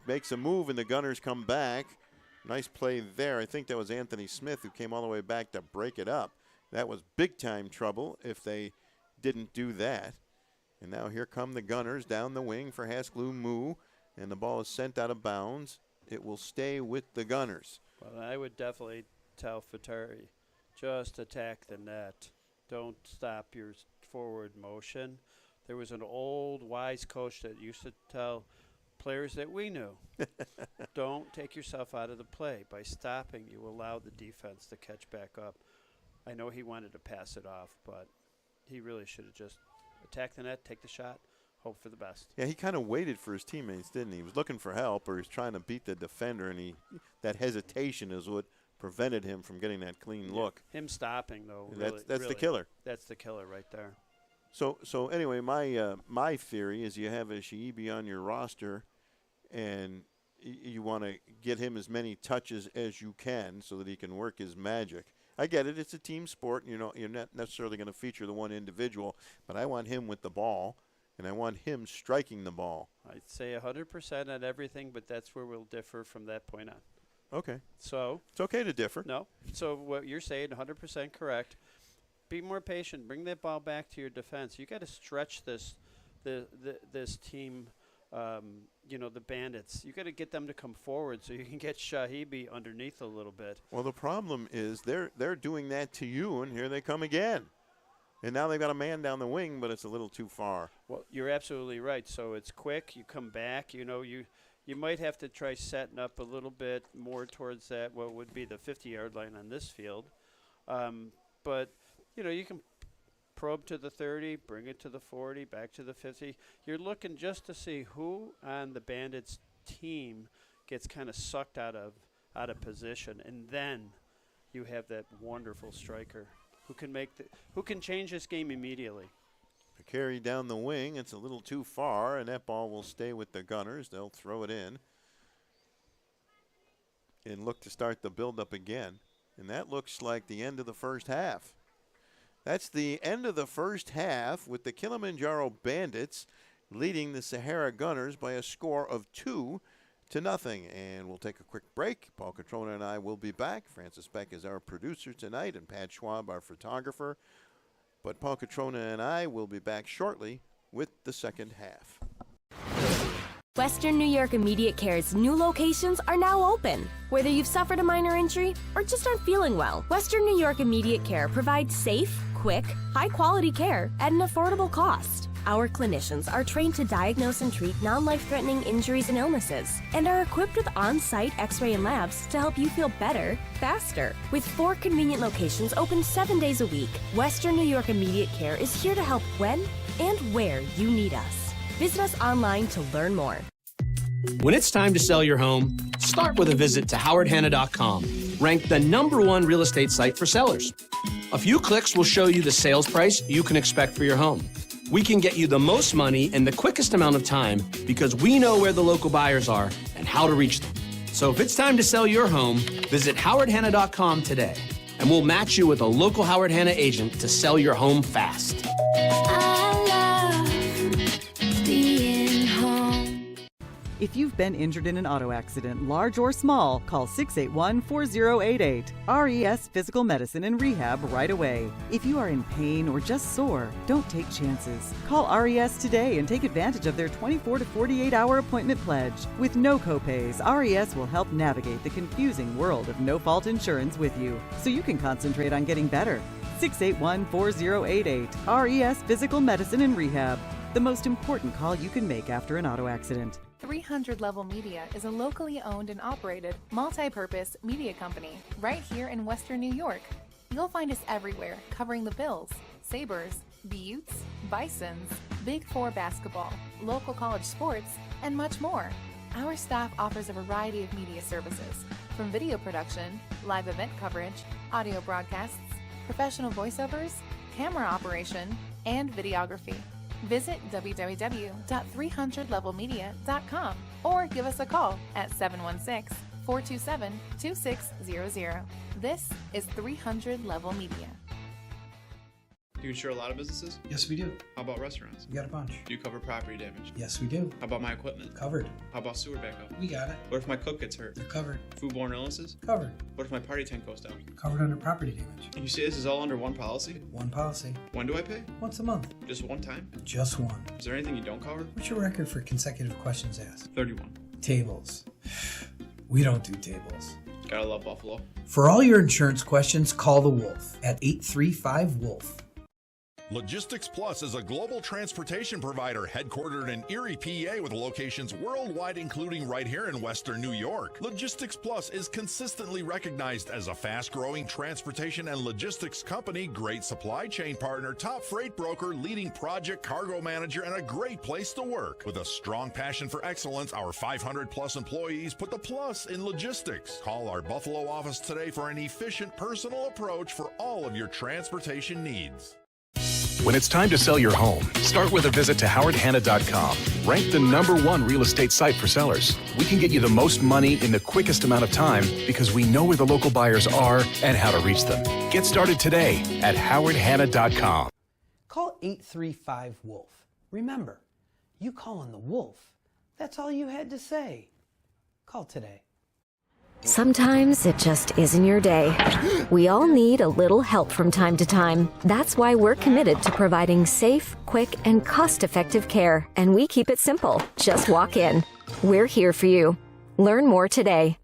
makes a move, and the Gunners come back. Nice play there. I think that was Anthony Smith who came all the way back to break it up. That was big-time trouble if they didn't do that. And now here come the Gunners down the wing for Haskell Moo. And the ball is sent out of bounds. It will stay with the Gunners. Well, I would definitely tell Fatari, just attack the net. Don't stop your forward motion. There was an old wise coach that used to tell players that we knew, don't take yourself out of the play. By stopping, you allow the defense to catch back up. I know he wanted to pass it off, but he really should have just attacked the net, take the shot, hope for the best. Yeah, he kind of waited for his teammates, didn't he? He was looking for help, or he was trying to beat the defender, and that hesitation is what prevented him from getting that clean look. Him stopping, though, that's really, the killer. That's the killer right there. So anyway, my theory is you have a Shaibi on your roster, and you want to get him as many touches as you can so that he can work his magic. I get it. It's a team sport. You know, you're not necessarily going to feature the one individual, but I want him with the ball. And I want him striking the ball. I'd say 100% on everything, but that's where we'll differ from that point on. Okay. So it's okay to differ. No. So what you're saying, 100% correct. Be more patient. Bring that ball back to your defense. You got to stretch this team. The Bandits. You got to get them to come forward so you can get Shahibi underneath a little bit. Well, the problem is they're doing that to you, and here they come again. And now they've got a man down the wing, but it's a little too far. Well, you're absolutely right. So it's quick. You come back. You might have to try setting up a little bit more towards that, what would be the 50-yard line on this field. But, you can probe to the 30, bring it to the 40, back to the 50. You're looking just to see who on the Bandits team gets kind of sucked out of position. And then you have that wonderful striker who can change this game immediately. The carry down the wing, it's a little too far, and that ball will stay with the Gunners. They'll throw it in and look to start the build-up again. And that looks like the end of the first half. That's the end of the first half with the Kilimanjaro Bandits leading the Sahara Gunners by a score of 2-0. And we'll take a quick break. Paul Catrona and I will be back. Francis Beck is our producer tonight, and Pat Schwab, our photographer. But Paul Catrona and I will be back shortly with the second half. Western New York Immediate Care's new locations are now open. Whether you've suffered a minor injury or just aren't feeling well, Western New York Immediate Care provides safe, quick, high-quality care at an affordable cost. Our clinicians are trained to diagnose and treat non-life-threatening injuries and illnesses and are equipped with on-site x-ray and labs to help you feel better, faster. With 4 convenient locations open 7 days a week, Western New York Immediate Care is here to help when and where you need us. Visit us online to learn more. When it's time to sell your home, start with a visit to howardhanna.com, ranked the #1 real estate site for sellers. A few clicks will show you the sales price you can expect for your home. We can get you the most money in the quickest amount of time because we know where the local buyers are and how to reach them. So if it's time to sell your home, visit howardhanna.com today. and we'll match you with a local Howard Hanna agent to sell your home fast. I love being home. If you've been injured in an auto accident, large or small, call 681-4088. RES Physical Medicine and Rehab right away. If you are in pain or just sore, don't take chances. Call RES today and take advantage of their 24 to 48-hour appointment pledge. With no copays, RES will help navigate the confusing world of no-fault insurance with you, so you can concentrate on getting better. 681-4088. RES Physical Medicine and Rehab. The most important call you can make after an auto accident. 300 Level Media is a locally owned and operated, multi-purpose media company right here in Western New York. You'll find us everywhere, covering the Bills, Sabres, Buttes, Bisons, Big Four basketball, local college sports, and much more. Our staff offers a variety of media services, from video production, live event coverage, audio broadcasts, professional voiceovers, camera operation, and videography. Visit www.300levelmedia.com or give us a call at 716-427-2600. This is 300 Level Media. Do you insure a lot of businesses? Yes, we do. How about restaurants? We got a bunch. Do you cover property damage? Yes, we do. How about my equipment? Covered. How about sewer backup? We got it. What if my cook gets hurt? They're covered. Foodborne illnesses? Covered. What if my party tent goes down? Covered under property damage. And you say this is all under one policy? One policy. When do I pay? Once a month. Just one time? Just one. Is there anything you don't cover? What's your record for consecutive questions asked? 31. Tables. We don't do tables. Gotta love Buffalo. For all your insurance questions, call the Wolf at 835-WOLF. Logistics Plus is a global transportation provider headquartered in Erie, PA, with locations worldwide, including right here in Western New York. Logistics Plus is consistently recognized as a fast-growing transportation and logistics company, great supply chain partner, top freight broker, leading project cargo manager, and a great place to work. With a strong passion for excellence, our 500-plus employees put the plus in logistics. Call our Buffalo office today for an efficient, personal approach for all of your transportation needs. When it's time to sell your home, start with a visit to howardhanna.com. Ranked the #1 real estate site for sellers. We can get you the most money in the quickest amount of time because we know where the local buyers are and how to reach them. Get started today at howardhanna.com. Call 835-WOLF. Remember, you calling the Wolf. That's all you had to say. Call today. Sometimes it just isn't your day. We all need a little help from time to time. That's why we're committed to providing safe, quick, and cost-effective care. And we keep it simple. Just walk in. We're here for you. Learn more today.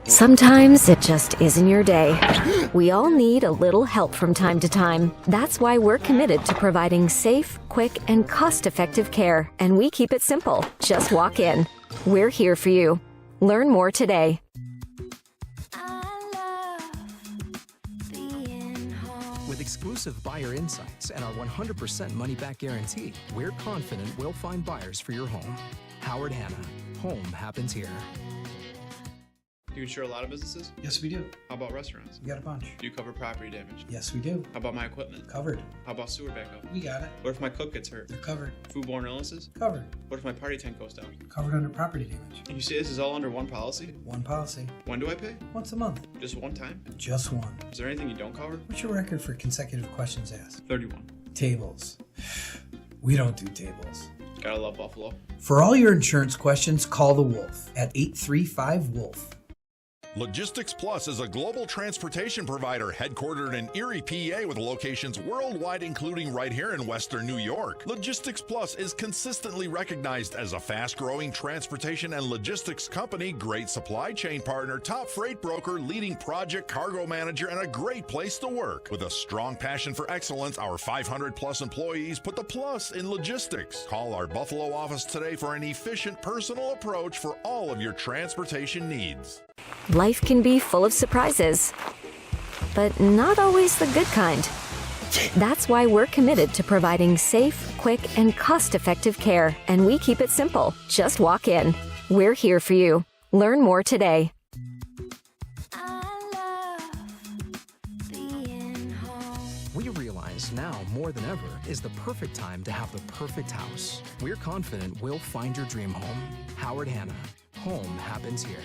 Sometimes it just isn't your day. We all need a little help from time to time. That's why we're committed to providing safe, quick, and cost-effective care. And we keep it simple. Just walk in. We're here for you. Learn more today. With exclusive buyer insights and our 100% money-back guarantee, we're confident we'll find buyers for your home. Howard Hanna. Home happens here. Do you insure a lot of businesses? Yes, we do. How about restaurants? We got a bunch. Do you cover property damage? Yes, we do. How about my equipment? Covered. How about sewer backup? We got it. What if my cook gets hurt? They're covered. Foodborne illnesses? Covered. What if my party tent goes down? Covered under property damage. And you say this is all under one policy? One policy. When do I pay? Once a month. Just one time? Just one. Is there anything you don't cover? What's your record for consecutive questions asked? 31. Tables. We don't do tables. Gotta love Buffalo. For all your insurance questions, call the Wolf at 835-WOLF. Logistics Plus is a global transportation provider headquartered in Erie, PA with locations worldwide, including right here in Western New York. Logistics Plus is consistently recognized as a fast-growing transportation and logistics company, great supply chain partner, top freight broker, leading project cargo manager, and a great place to work. With a strong passion for excellence, our 500-plus employees put the plus in logistics. Call our Buffalo office today for an efficient, personal approach for all of your transportation needs. Life can be full of surprises, but not always the good kind. That's why we're committed to providing safe, quick, and cost-effective care, and we keep it simple. Just walk in. We're here for you. Learn more today. We realize now more than ever is the perfect time to have the perfect house. We're confident we'll find your dream home. Howard Hanna. Home happens here.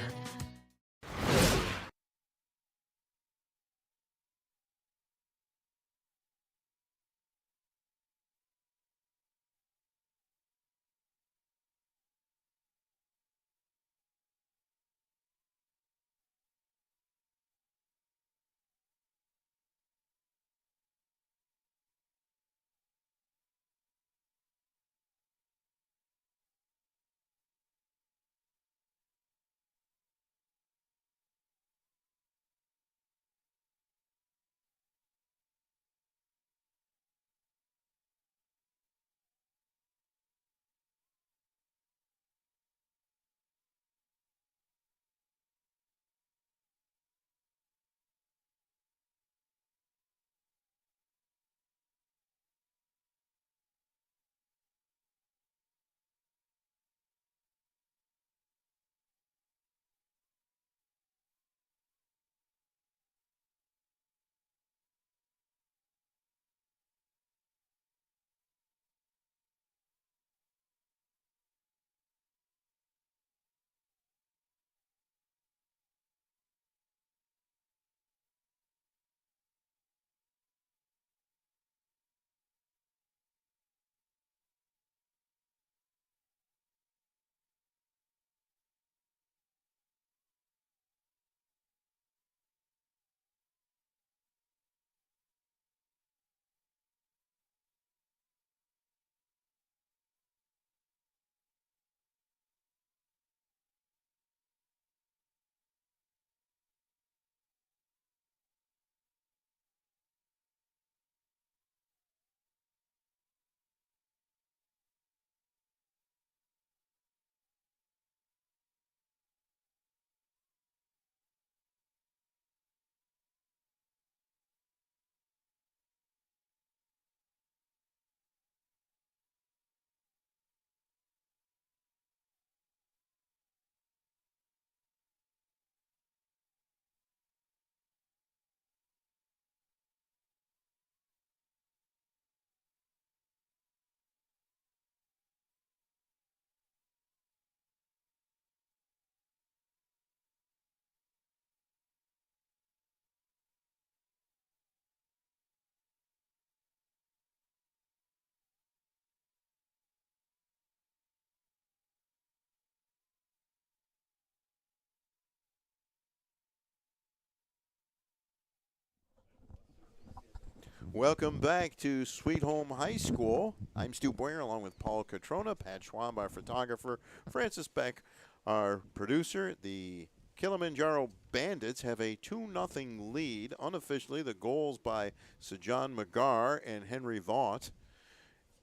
Welcome back to Sweet Home High School. I'm Stu Boyer along with Paul Catrona, Pat Schwab, our photographer, Francis Beck, our producer. The Kilimanjaro Bandits have a 2-0 lead. Unofficially, the goals by Sajan Magar and Henry Vaught.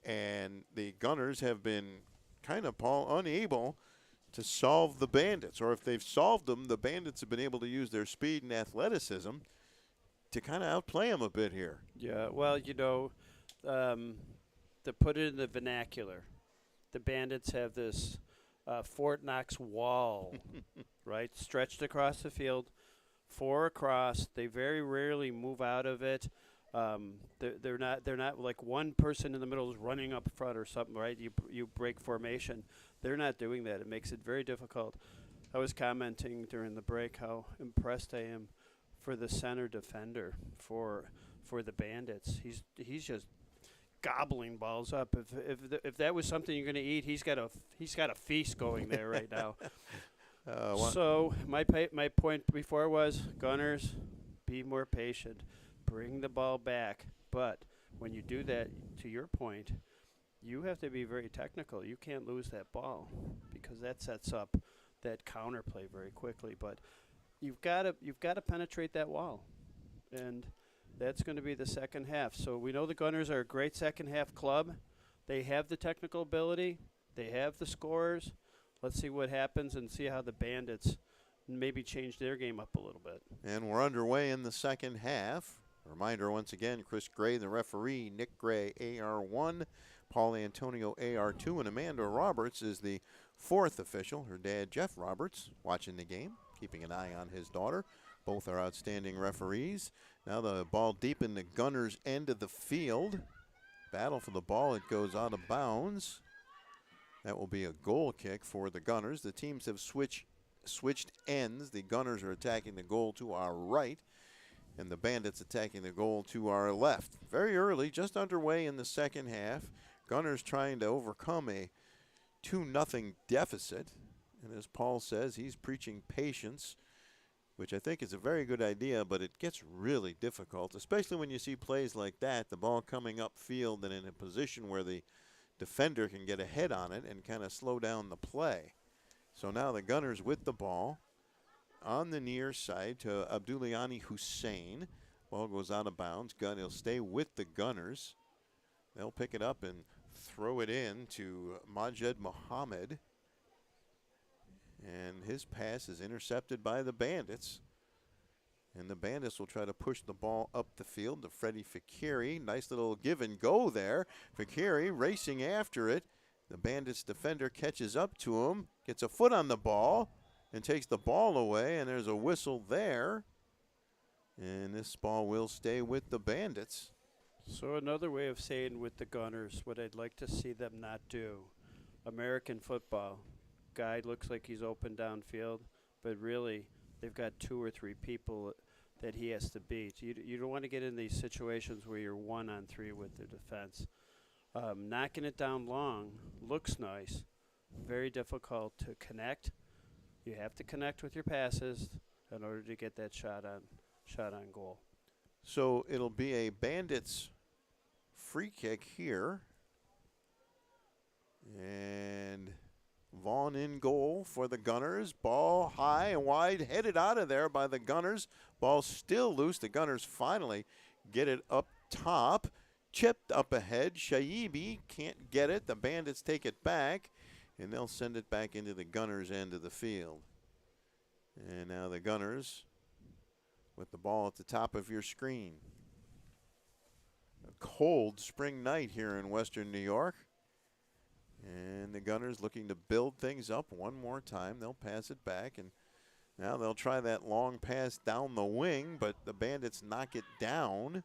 And the Gunners have been kind of, Paul, unable to solve the Bandits. Or if they've solved them, the Bandits have been able to use their speed and athleticism to kind of outplay them a bit here. Yeah, well, to put it in the vernacular, the Bandits have this Fort Knox wall, right, stretched across the field, 4 across. They very rarely move out of it. They're not like one person in the middle is running up front or something, right? You break formation. They're not doing that. It makes it very difficult. I was commenting during the break how impressed I am for the center defender for the Bandits. He's just gobbling balls up. If that was something you're going to eat, he's got a feast going there right now. So my point before was, Gunners, be more patient, bring the ball back. But when you do that, to your point, you have to be very technical. You can't lose that ball because that sets up that counter play very quickly. But you've got to penetrate that wall, and that's going to be the second half. So we know the Gunners are a great second half club. They have the technical ability. They have the scorers. Let's see what happens and see how the Bandits maybe change their game up a little bit. And we're underway in the second half. Reminder once again, Chris Gray, the referee, Nick Gray, AR1, Paul Antonio, AR2, and Amanda Roberts is the fourth official. Her dad, Jeff Roberts, watching the game, keeping an eye on his daughter. Both are outstanding referees. Now the ball deep in the Gunners' end of the field. Battle for the ball. It goes out of bounds. That will be a goal kick for the Gunners. The teams have switched ends. The Gunners are attacking the goal to our right, and the Bandits attacking the goal to our left. Very early, just underway in the second half. Gunners trying to overcome a 2-0 deficit. And as Paul says, he's preaching patience, which I think is a very good idea, but it gets really difficult, especially when you see plays like that, the ball coming upfield and in a position where the defender can get ahead on it and kind of slow down the play. So now the Gunners with the ball on the near side to Abduliani Hussein. Ball goes out of bounds. He'll stay with the Gunners. They'll pick it up and throw it in to Majed Mohammed. And his pass is intercepted by the Bandits. And the Bandits will try to push the ball up the field to Freddie Fakiri. Nice little give and go there. Fakiri racing after it. The Bandits defender catches up to him, gets a foot on the ball, and takes the ball away. And there's a whistle there. And this ball will stay with the Bandits. So another way of saying with the Gunners, what I'd like to see them not do. American football. Guy looks like he's open downfield, but really they've got 2 or 3 people that he has to beat. You don't want to get in these situations where you're 1-on-3 with the defense. Knocking it down long looks nice. Very difficult to connect. You have to connect with your passes in order to get that shot on goal. So it'll be a Bandits free kick here. And Vaughn in goal for the Gunners. Ball high and wide, headed out of there by the Gunners. Ball still loose. The Gunners finally get it up top. Chipped up ahead. Shaibi can't get it. The Bandits take it back, and they'll send it back into the Gunners' end of the field. And now the Gunners with the ball at the top of your screen. A cold spring night here in Western New York. And the Gunners looking to build things up one more time. They'll pass it back, and now they'll try that long pass down the wing, but the Bandits knock it down,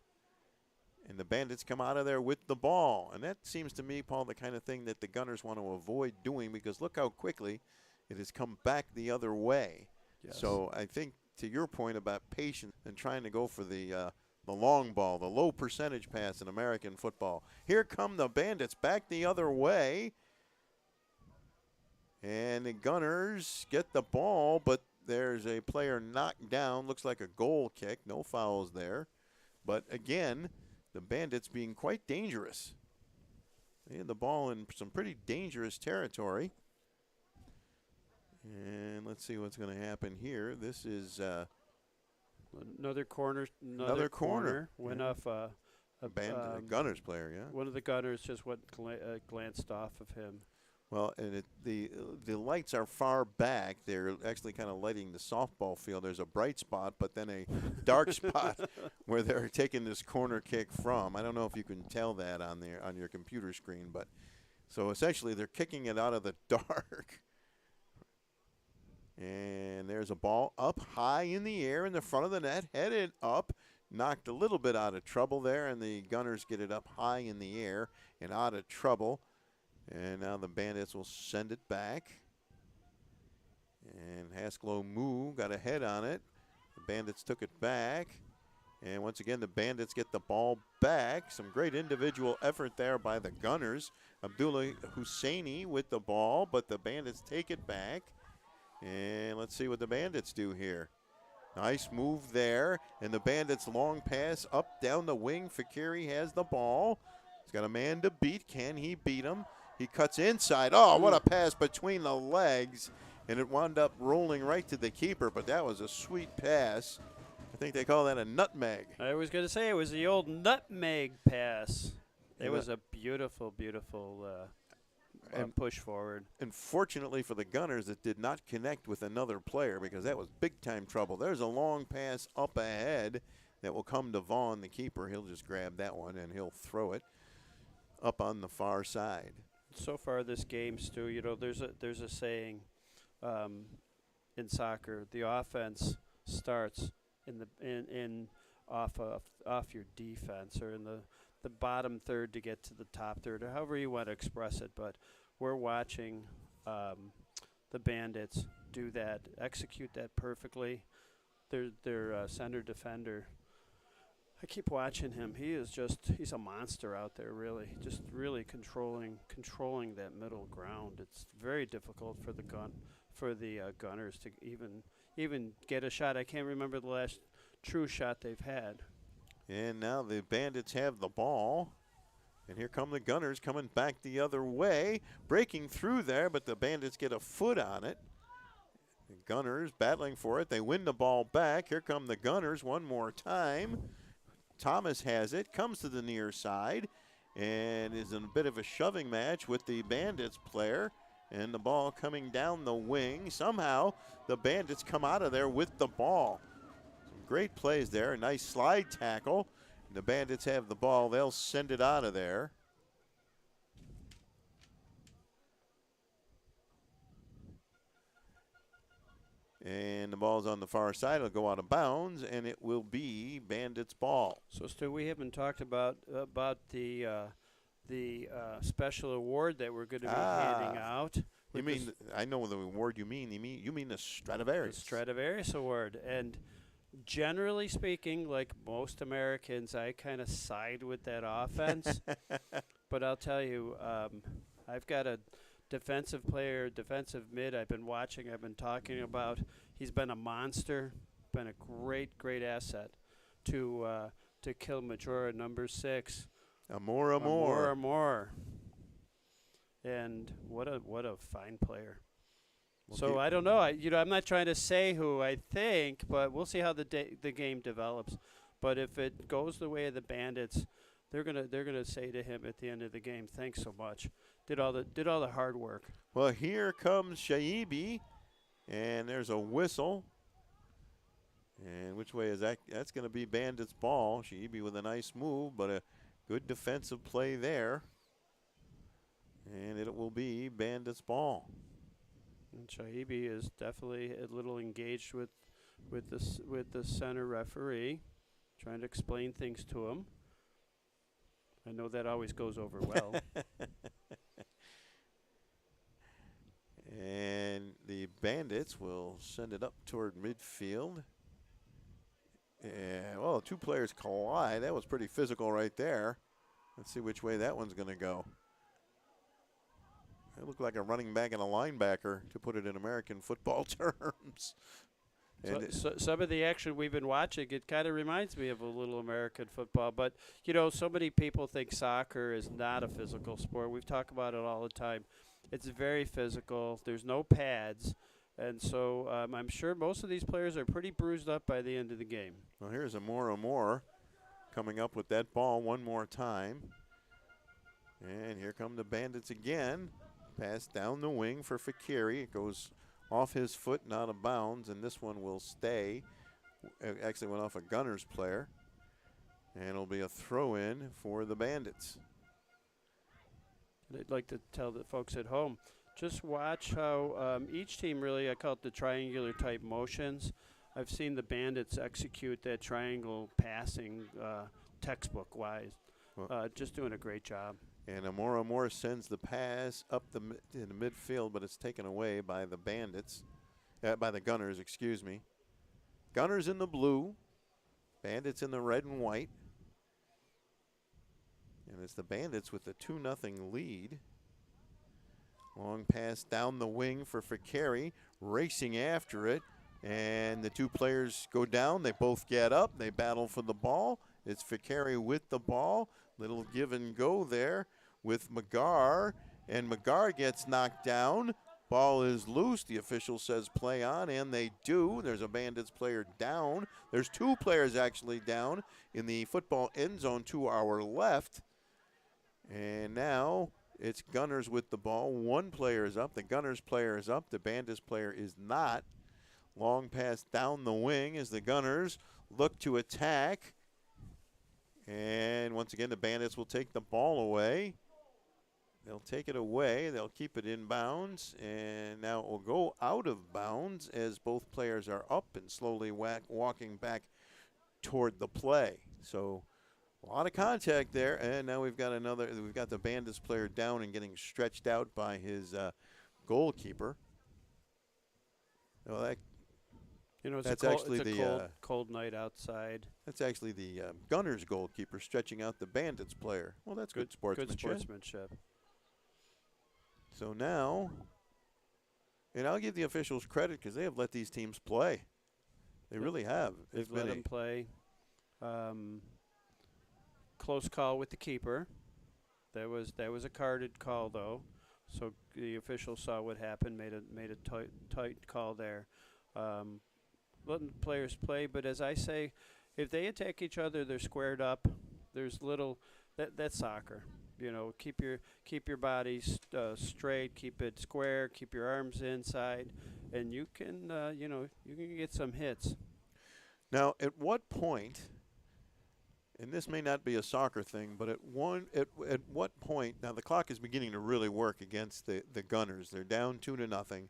and the Bandits come out of there with the ball. And that seems to me, Paul, the kind of thing that the Gunners want to avoid doing, because look how quickly it has come back the other way. Yes. So I think to your point about patience and trying to go for the long ball, the low percentage pass in American football. Here come the Bandits back the other way. And the Gunners get the ball, but there's a player knocked down. Looks like a goal kick. No fouls there. But again, the Bandits being quite dangerous. They had the ball in some pretty dangerous territory. And let's see what's going to happen here. This is another corner. Another corner. Went off a Gunners player, yeah. One of the Gunners just went glanced off of him. Well, and the lights are far back. They're actually kind of lighting the softball field. There's a bright spot, but then a dark spot where they're taking this corner kick from. I don't know if you can tell that on your computer screen, but so essentially they're kicking it out of the dark. And there's a ball up high in the air in the front of the net, headed up, knocked a little bit out of trouble there, and the Gunners get it up high in the air and out of trouble. And now the Bandits will send it back. And Haskell Moo got a head on it. The Bandits took it back. And once again, the Bandits get the ball back. Some great individual effort there by the Gunners. Abdullah Husseini with the ball, but the Bandits take it back. And let's see what the Bandits do here. Nice move there. And the Bandits' long pass up down the wing. Fakiri has the ball. He's got a man to beat. Can he beat him? He cuts inside. Oh, what a pass between the legs. And it wound up rolling right to the keeper, but that was a sweet pass. I think they call that a nutmeg. I was going to say it was the old nutmeg pass. It was a beautiful, beautiful push forward. And fortunately for the Gunners, it did not connect with another player because that was big-time trouble. There's a long pass up ahead that will come to Vaughn, the keeper. He'll just grab that one, and he'll throw it up on the far side. So far this game, Stu, you know, there's a saying in soccer, the offense starts in off your defense or in the bottom third to get to the top third, or however you want to express it. But we're watching the Bandits do that, execute that perfectly. Their center defender, I keep watching him. He's a monster out there, really. Just really controlling that middle ground. It's very difficult for the Gunners to even get a shot. I can't remember the last true shot they've had. And now the Bandits have the ball. And here come the Gunners coming back the other way. Breaking through there, but the Bandits get a foot on it. The Gunners battling for it. They win the ball back. Here come the Gunners one more time. Thomas has it, comes to the near side, and is in a bit of a shoving match with the Bandits player. And the ball coming down the wing. Somehow the Bandits come out of there with the ball. Some great plays there. A nice slide tackle. The Bandits have the ball. They'll send it out of there. And the ball's on the far side. It'll go out of bounds, and it will be Bandits' ball. So, Stu, we haven't talked about the special award that we're going to be handing out. You mean, I know the award you mean. You mean the Stradivarius. The Stradivarius Award. And generally speaking, like most Americans, I kind of side with that offense. But I'll tell you, I've got a defensive player, defensive mid I've been watching, I've been talking about. He's been a monster, been a great asset to Kilimanjaro, number 6. Amor. And what a fine player. So I don't know. I'm not trying to say who I think, but we'll see how the game develops. But if it goes the way of the Bandits, they're gonna say to him at the end of the game, "Thanks so much. Did all the hard work." Well, here comes Shaibi, and there's a whistle. And which way is that? That's going to be Bandits' ball. Shaibi with a nice move, but a good defensive play there. And it will be Bandits' ball. And Shaibi is definitely a little engaged with the center referee, trying to explain things to him. I know that always goes over well. And the Bandits will send it up toward midfield. And, well, 2 players collide. That was pretty physical right there. Let's see which way that one's going to go. It looked like a running back and a linebacker, to put it in American football terms. So some of the action we've been watching, it kind of reminds me of a little American football. But, so many people think soccer is not a physical sport. We've talked about it all the time. It's very physical. There's no pads. And so I'm sure most of these players are pretty bruised up by the end of the game. Well, here's Amor coming up with that ball one more time. And here come the Bandits again. Pass down the wing for Fakiri. It goes off his foot and out of bounds, and this one will stay. It actually went off a Gunners player. And it'll be a throw-in for the Bandits. I'd like to tell the folks at home, just watch how each team really, I call it the triangular type motions. I've seen the Bandits execute that triangle passing textbook-wise. Just doing a great job. And Amor sends the pass up in the midfield, but it's taken away by the Bandits, by the Gunners, excuse me. Gunners in the blue, Bandits in the red and white. And it's the Bandits with the 2-0 lead. Long pass down the wing for Fakari, racing after it. And the two players go down. They both get up. They battle for the ball. It's Fakari with the ball. Little give and go there with Magar. And Magar gets knocked down. Ball is loose. The official says play on, and they do. There's a Bandits player down. There's two players actually down in the football end zone to our left. And now it's Gunners with the ball. One player is up. The Gunners player is up. The Bandits player is not. Long pass down the wing as the Gunners look to attack. And once again, the Bandits will take the ball away. They'll take it away. They'll keep it in bounds. And now it will go out of bounds as both players are up and slowly walking back toward the play. So a lot of contact there. And now we've got the Bandits player down and getting stretched out by his goalkeeper. Well, it's a cold night outside. That's actually the Gunners goalkeeper stretching out the Bandits player. Well, that's good sportsmanship. Good sportsmanship. So now, and I'll give the officials credit because they have let these teams play. They really have. They've let them play. Close call with the keeper. That was a carded call though, so the officials saw what happened. Made a tight call there. Letting players play, but as I say, if they attack each other, they're squared up. There's little that's soccer. Keep your bodies straight, keep it square, keep your arms inside, and you can you can get some hits. Now, at what point, and this may not be a soccer thing, but at what point, now the clock is beginning to really work against the Gunners. They're down 2-0,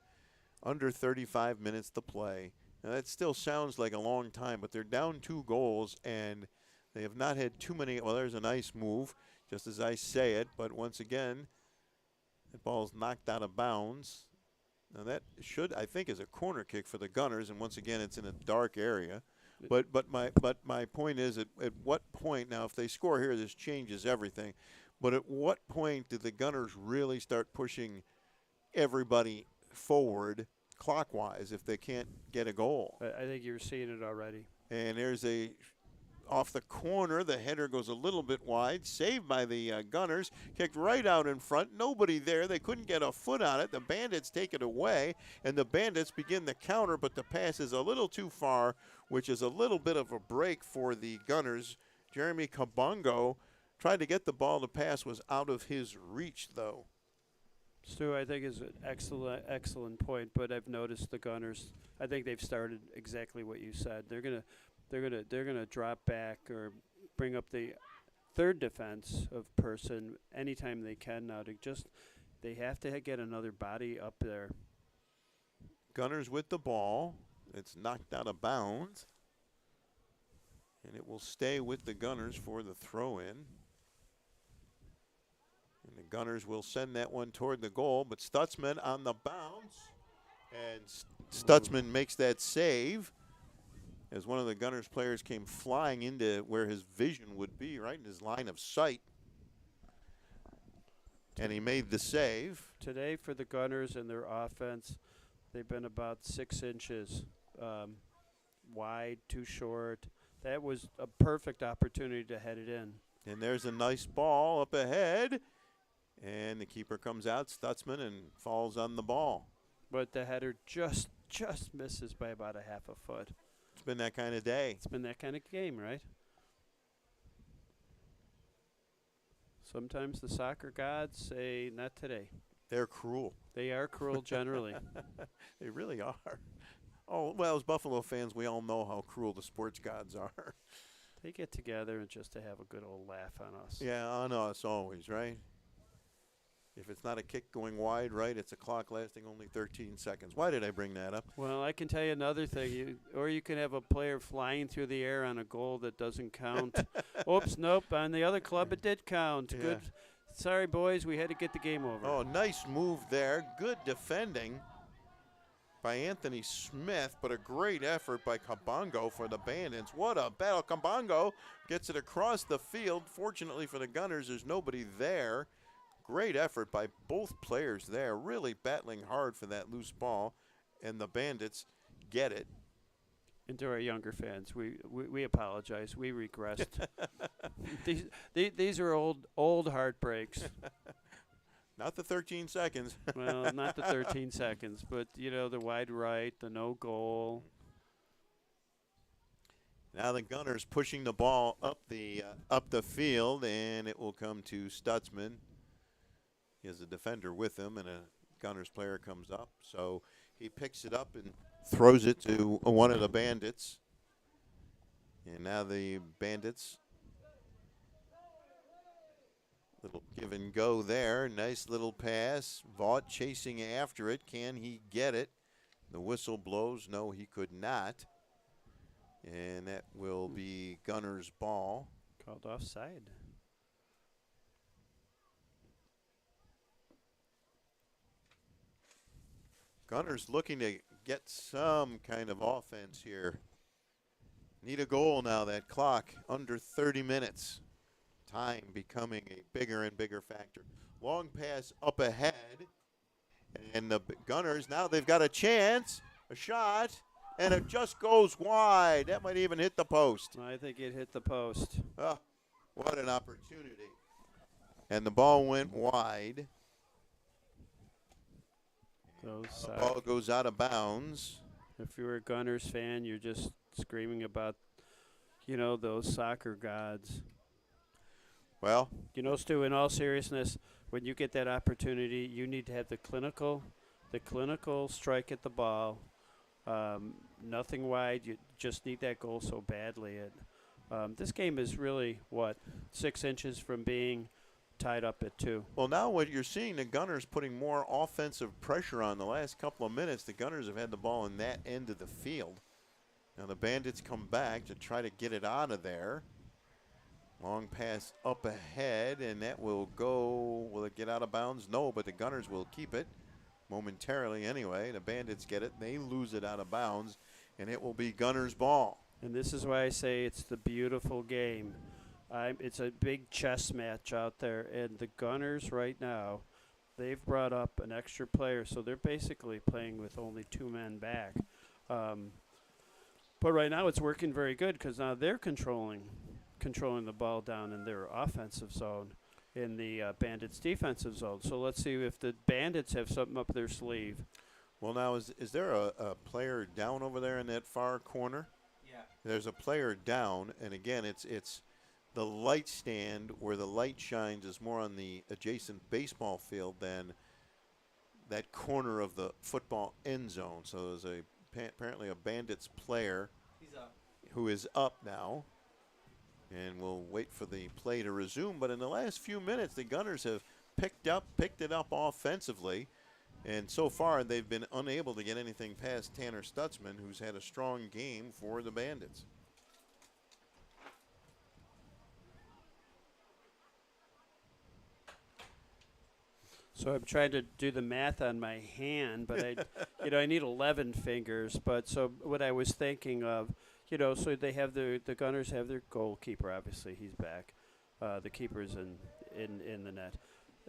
under 35 minutes to play. Now that still sounds like a long time, but they're down 2 goals, and they have not had too many. Well, there's a nice move, just as I say it, but once again, the ball's knocked out of bounds. Now that I think, is a corner kick for the Gunners, and once again, it's in a dark area. But my point is, at what point, now if they score here, this changes everything. But at what point did the Gunners really start pushing everybody forward clockwise if they can't get a goal? I think you're seeing it already. And there's off the corner, the header goes a little bit wide, saved by the Gunners, kicked right out in front, nobody there, they couldn't get a foot on it, the Bandits take it away, and the Bandits begin the counter, but the pass is a little too far, which is a little bit of a break for the Gunners. Jeremy Kabongo tried to get the ball to pass, was out of his reach though. Stu, I think is an excellent point, but I've noticed the Gunners, I think they've started exactly what you said. They're gonna drop back or bring up the third defense of person anytime they can now. They have to get another body up there. Gunners with the ball. It's knocked out of bounds, and it will stay with the Gunners for the throw-in. And the Gunners will send that one toward the goal, but Stutzman on the bounce, and Stutzman makes that save as one of the Gunners players came flying into where his vision would be, right in his line of sight. And he made the save. Today for the Gunners and their offense, they've been about 6 inches wide, too short. That was a perfect opportunity to head it in. And there's a nice ball up ahead. And the keeper comes out, Stutzman, and falls on the ball. But the header just misses by about a half a foot. It's been that kind of day. It's been that kind of game, right? Sometimes the soccer gods say, not today. They're cruel. They are cruel generally. They really are. Oh, well, as Buffalo fans, we all know how cruel the sports gods are. They get together and just to have a good old laugh on us. Yeah, on us always, right? If it's not a kick going wide, right, it's a clock lasting only 13 seconds. Why did I bring that up? Well, I can tell you another thing. Or you can have a player flying through the air on a goal that doesn't count. Oops, nope. On the other club, it did count. Yeah. Good. Sorry, boys. We had to get the game over. Oh, nice move there. Good defending by Anthony Smith, but a great effort by Kabongo for the Bandits. What a battle. Kabongo gets it across the field. Fortunately for the Gunners, there's nobody there. Great effort by both players there, really battling hard for that loose ball, and the Bandits get it. And to our younger fans, we apologize. We regressed. these are old heartbreaks. Not the 13 seconds. Well, not the 13 seconds, but, you know, the wide right, the no goal. Now the Gunners pushing the ball up the field, and it will come to Stutzman. He has a defender with him, and a Gunners player comes up. So he picks it up and throws it to one of the Bandits. And now the Bandits, little give and go there. Nice little pass. Vaught chasing after it. Can he get it? The whistle blows. No, he could not. And that will be Gunners' ball. Called offside. Gunners looking to get some kind of offense here. Need a goal now. That clock under 30 minutes. Time becoming a bigger and bigger factor. Long pass up ahead. And the Gunners, now they've got a chance. A shot. And it just goes wide. That might even hit the post. I think it hit the post. Oh, what an opportunity. And the ball went wide. The ball goes out of bounds. If you're a Gunners fan, you're just screaming about, you know, those soccer gods. Well, you know, Stu, in all seriousness, when you get that opportunity, you need to have the clinical strike at the ball. Nothing wide. You just need that goal so badly. This game is really, 6 inches from being tied up at 2. Well, now what you're seeing, the Gunners putting more offensive pressure on the last couple of minutes. The Gunners have had the ball in that end of the field. Now the Bandits come back to try to get it out of there. Long pass up ahead, and that will go. Will it get out of bounds? No, but the Gunners will keep it momentarily anyway. The Bandits get it. They lose it out of bounds, and it will be Gunners' ball. And this is why I say it's the beautiful game. It's a big chess match out there, and the Gunners right now, they've brought up an extra player, so they're basically playing with only 2 men back. But right now it's working very good because now they're controlling the ball down in their offensive zone, in the Bandits' defensive zone. So let's see if the Bandits have something up their sleeve. Well, now is there a player down over there in that far corner? Yeah. There's a player down, and again, it's the light stand where the light shines is more on the adjacent baseball field than that corner of the football end zone. So there's apparently a Bandits player who is up now. And we'll wait for the play to resume. But in the last few minutes, the Gunners have picked it up offensively. And so far, they've been unable to get anything past Tanner Stutzman, who's had a strong game for the Bandits. So I'm trying to do the math on my hand, but I need 11 fingers. But so what I was thinking of, so they have the Gunners have their goalkeeper. Obviously, he's back. The keeper's in the net,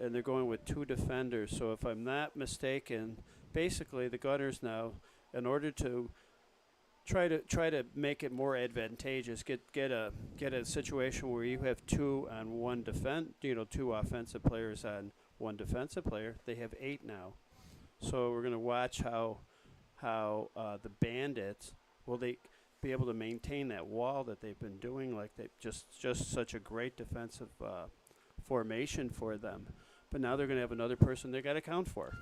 and they're going with 2 defenders. So if I'm not mistaken, basically the Gunners now, in order to try to make it more advantageous, get a situation where you have 2 on 1 2 offensive players on 1 defensive player. They have 8 now. So we're going to watch how the Bandits will they be able to maintain that wall that they've been doing, like they just such a great defensive formation for them. But now they're going to have another person they got to account for.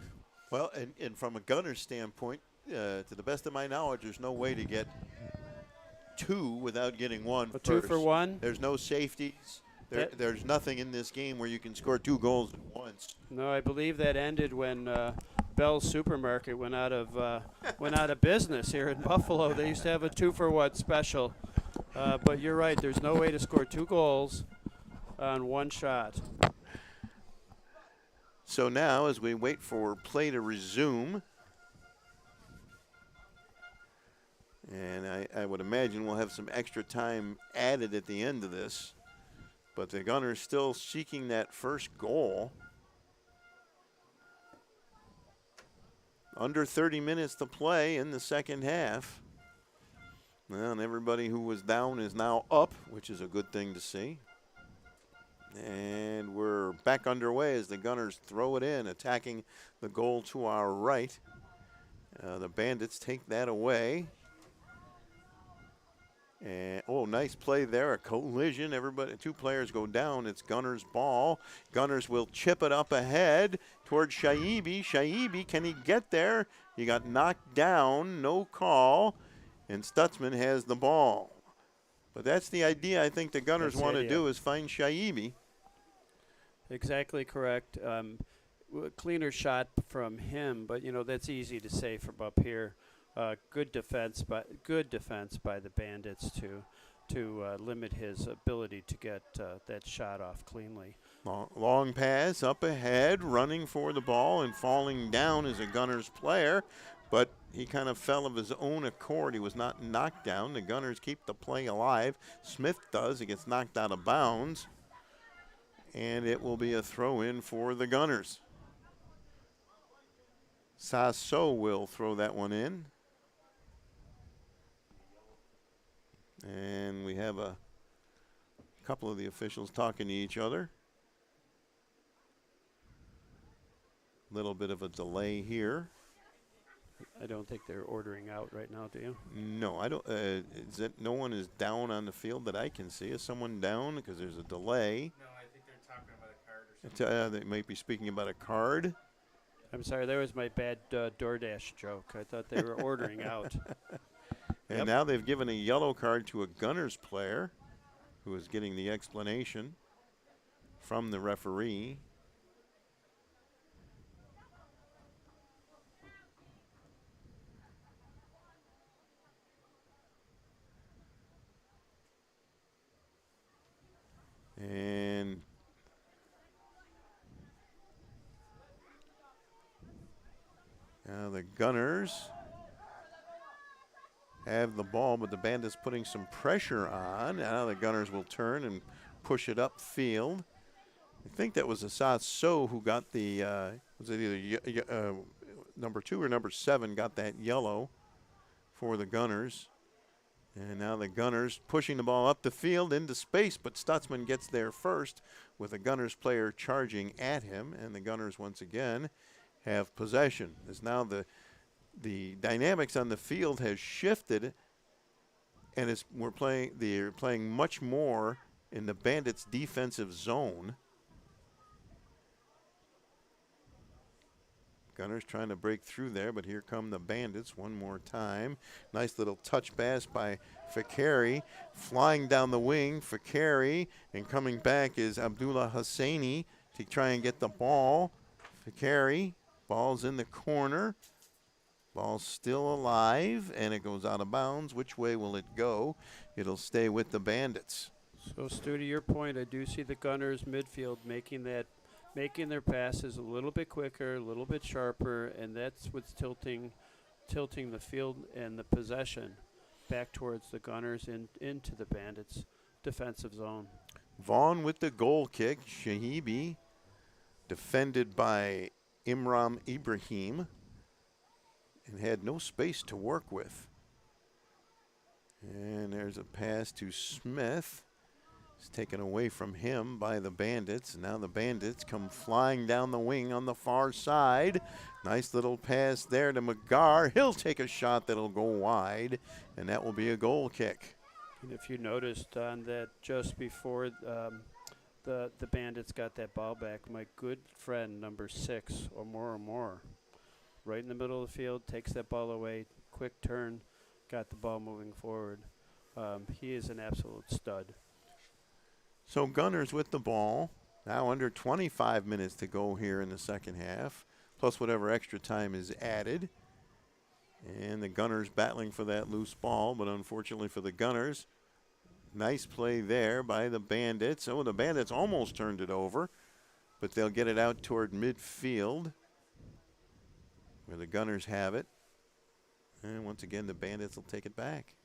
Well, and from a Gunners standpoint, to the best of my knowledge, there's no way to get 2 without getting 1 A first. 2 for 1? There's no safeties. There's nothing in this game where you can score 2 goals at once. No, I believe that ended when Bell's Supermarket went out of business here in Buffalo. They used to have a 2-for-1 special. But you're right. There's no way to score 2 goals on 1 shot. So now, as we wait for play to resume, And I would imagine we'll have some extra time added at the end of this. But the Gunners still seeking that first goal. Under 30 minutes to play in the second half. Well, and everybody who was down is now up, which is a good thing to see. And we're back underway as the Gunners throw it in, attacking the goal to our right. The Bandits take that away. And nice play there, a collision. Everybody, 2 players go down. It's Gunners' ball. Gunners will chip it up ahead towards Shaibi. Shaibi, can he get there? He got knocked down, no call, and Stutzman has the ball. But that's the idea I think the Gunners want to do, is find Shaibi. Exactly correct. Cleaner shot from him, but that's easy to say from up here. Good defense by the Bandits to limit his ability to get that shot off cleanly. Long pass up ahead, running for the ball and falling down is a Gunners player, but he kind of fell of his own accord. He was not knocked down. The Gunners keep the play alive. Smith does. He gets knocked out of bounds, and it will be a throw-in for the Gunners. Sasso will throw that one in. And we have a couple of the officials talking to each other. Little bit of a delay here. I don't think they're ordering out right now, do you? No, I don't. Is it no one is down on the field that I can see? Is someone down? Because there's a delay. No, I think they're talking about a card or something. They might be speaking about a card. I'm sorry, that was my bad DoorDash joke. I thought they were ordering out. And now they've given a yellow card to a Gunners player who is getting the explanation from the referee. And now the Gunners have the ball, but the Bandits putting some pressure on. Now the Gunners will turn and push it upfield. I think that was Sasso who got the, was it either number 2 or number 7 got that yellow for the Gunners. And now the Gunners pushing the ball up the field into space, but Stutzman gets there first with a Gunners player charging at him, and the Gunners once again have possession. As now the dynamics on the field has shifted, and they're playing much more in the Bandits' defensive zone. Gunners trying to break through there, but here come the Bandits one more time. Nice little touch pass by Fakari. Flying down the wing, Fakari, and coming back is Abdullah Hosseini to try and get the ball. Fakari, ball's in the corner. Ball's still alive, and it goes out of bounds. Which way will it go? It'll stay with the Bandits. So, Stu, to your point, I do see the Gunners midfield making their passes a little bit quicker, a little bit sharper, and that's what's tilting the field and the possession back towards the Gunners into the Bandits' defensive zone. Vaughn with the goal kick. Shahibi defended by Imran Ibrahim and had no space to work with. And there's a pass to Smith. It's taken away from him by the Bandits. And now the Bandits come flying down the wing on the far side. Nice little pass there to McGar. He'll take a shot that'll go wide, and that will be a goal kick. And if you noticed on that just before the Bandits got that ball back, my good friend, number 6, or more, right in the middle of the field, takes that ball away, quick turn, got the ball moving forward. He is an absolute stud. So Gunners with the ball. Now under 25 minutes to go here in the second half, plus whatever extra time is added. And the Gunners battling for that loose ball, but unfortunately for the Gunners, nice play there by the Bandits. Oh, the Bandits almost turned it over, but they'll get it out toward midfield, where the Gunners have it. And once again, the Bandits will take it back.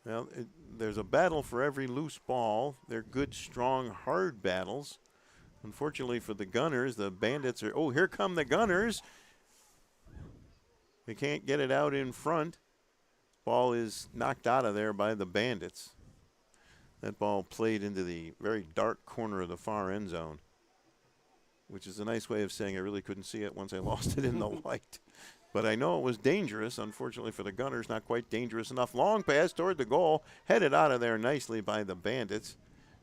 Well, there's a battle for every loose ball. They're good, strong, hard battles. Unfortunately for the Gunners, the Bandits are, oh, here come the Gunners. They can't get it out in front. Ball is knocked out of there by the Bandits. That ball played into the very dark corner of the far end zone, which is a nice way of saying I really couldn't see it once I lost it in the light. But I know it was dangerous. Unfortunately for the Gunners, not quite dangerous enough. Long pass toward the goal, headed out of there nicely by the Bandits.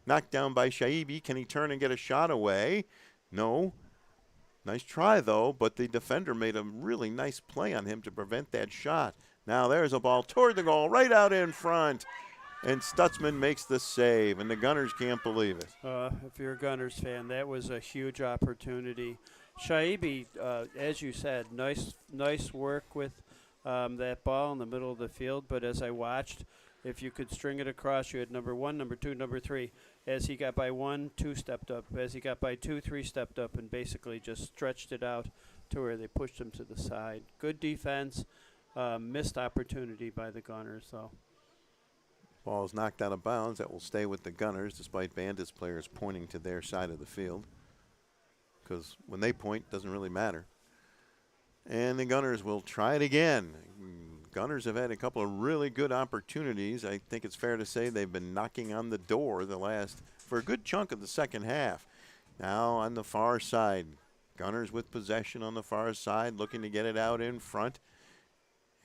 Knocked down by Shaibi. Can he turn and get a shot away? No. Nice try, though, but the defender made a really nice play on him to prevent that shot. Now there's a ball toward the goal, right out in front. And Stutzman makes the save, and the Gunners can't believe it. If you're a Gunners fan, that was a huge opportunity. Shaibi, as you said, nice work with that ball in the middle of the field. But as I watched, if you could string it across, you had number 1, number 2, number 3. As he got by 1, 2 stepped up. As he got by 2, 3 stepped up, and basically just stretched it out to where they pushed him to the side. Good defense, missed opportunity by the Gunners, though. Ball is knocked out of bounds. That will stay with the Gunners, despite Bandits players pointing to their side of the field. Because when they point, it doesn't really matter. And the Gunners will try it again. Gunners have had a couple of really good opportunities. I think it's fair to say they've been knocking on the door for a good chunk of the second half. Now on the far side, Gunners with possession on the far side, looking to get it out in front.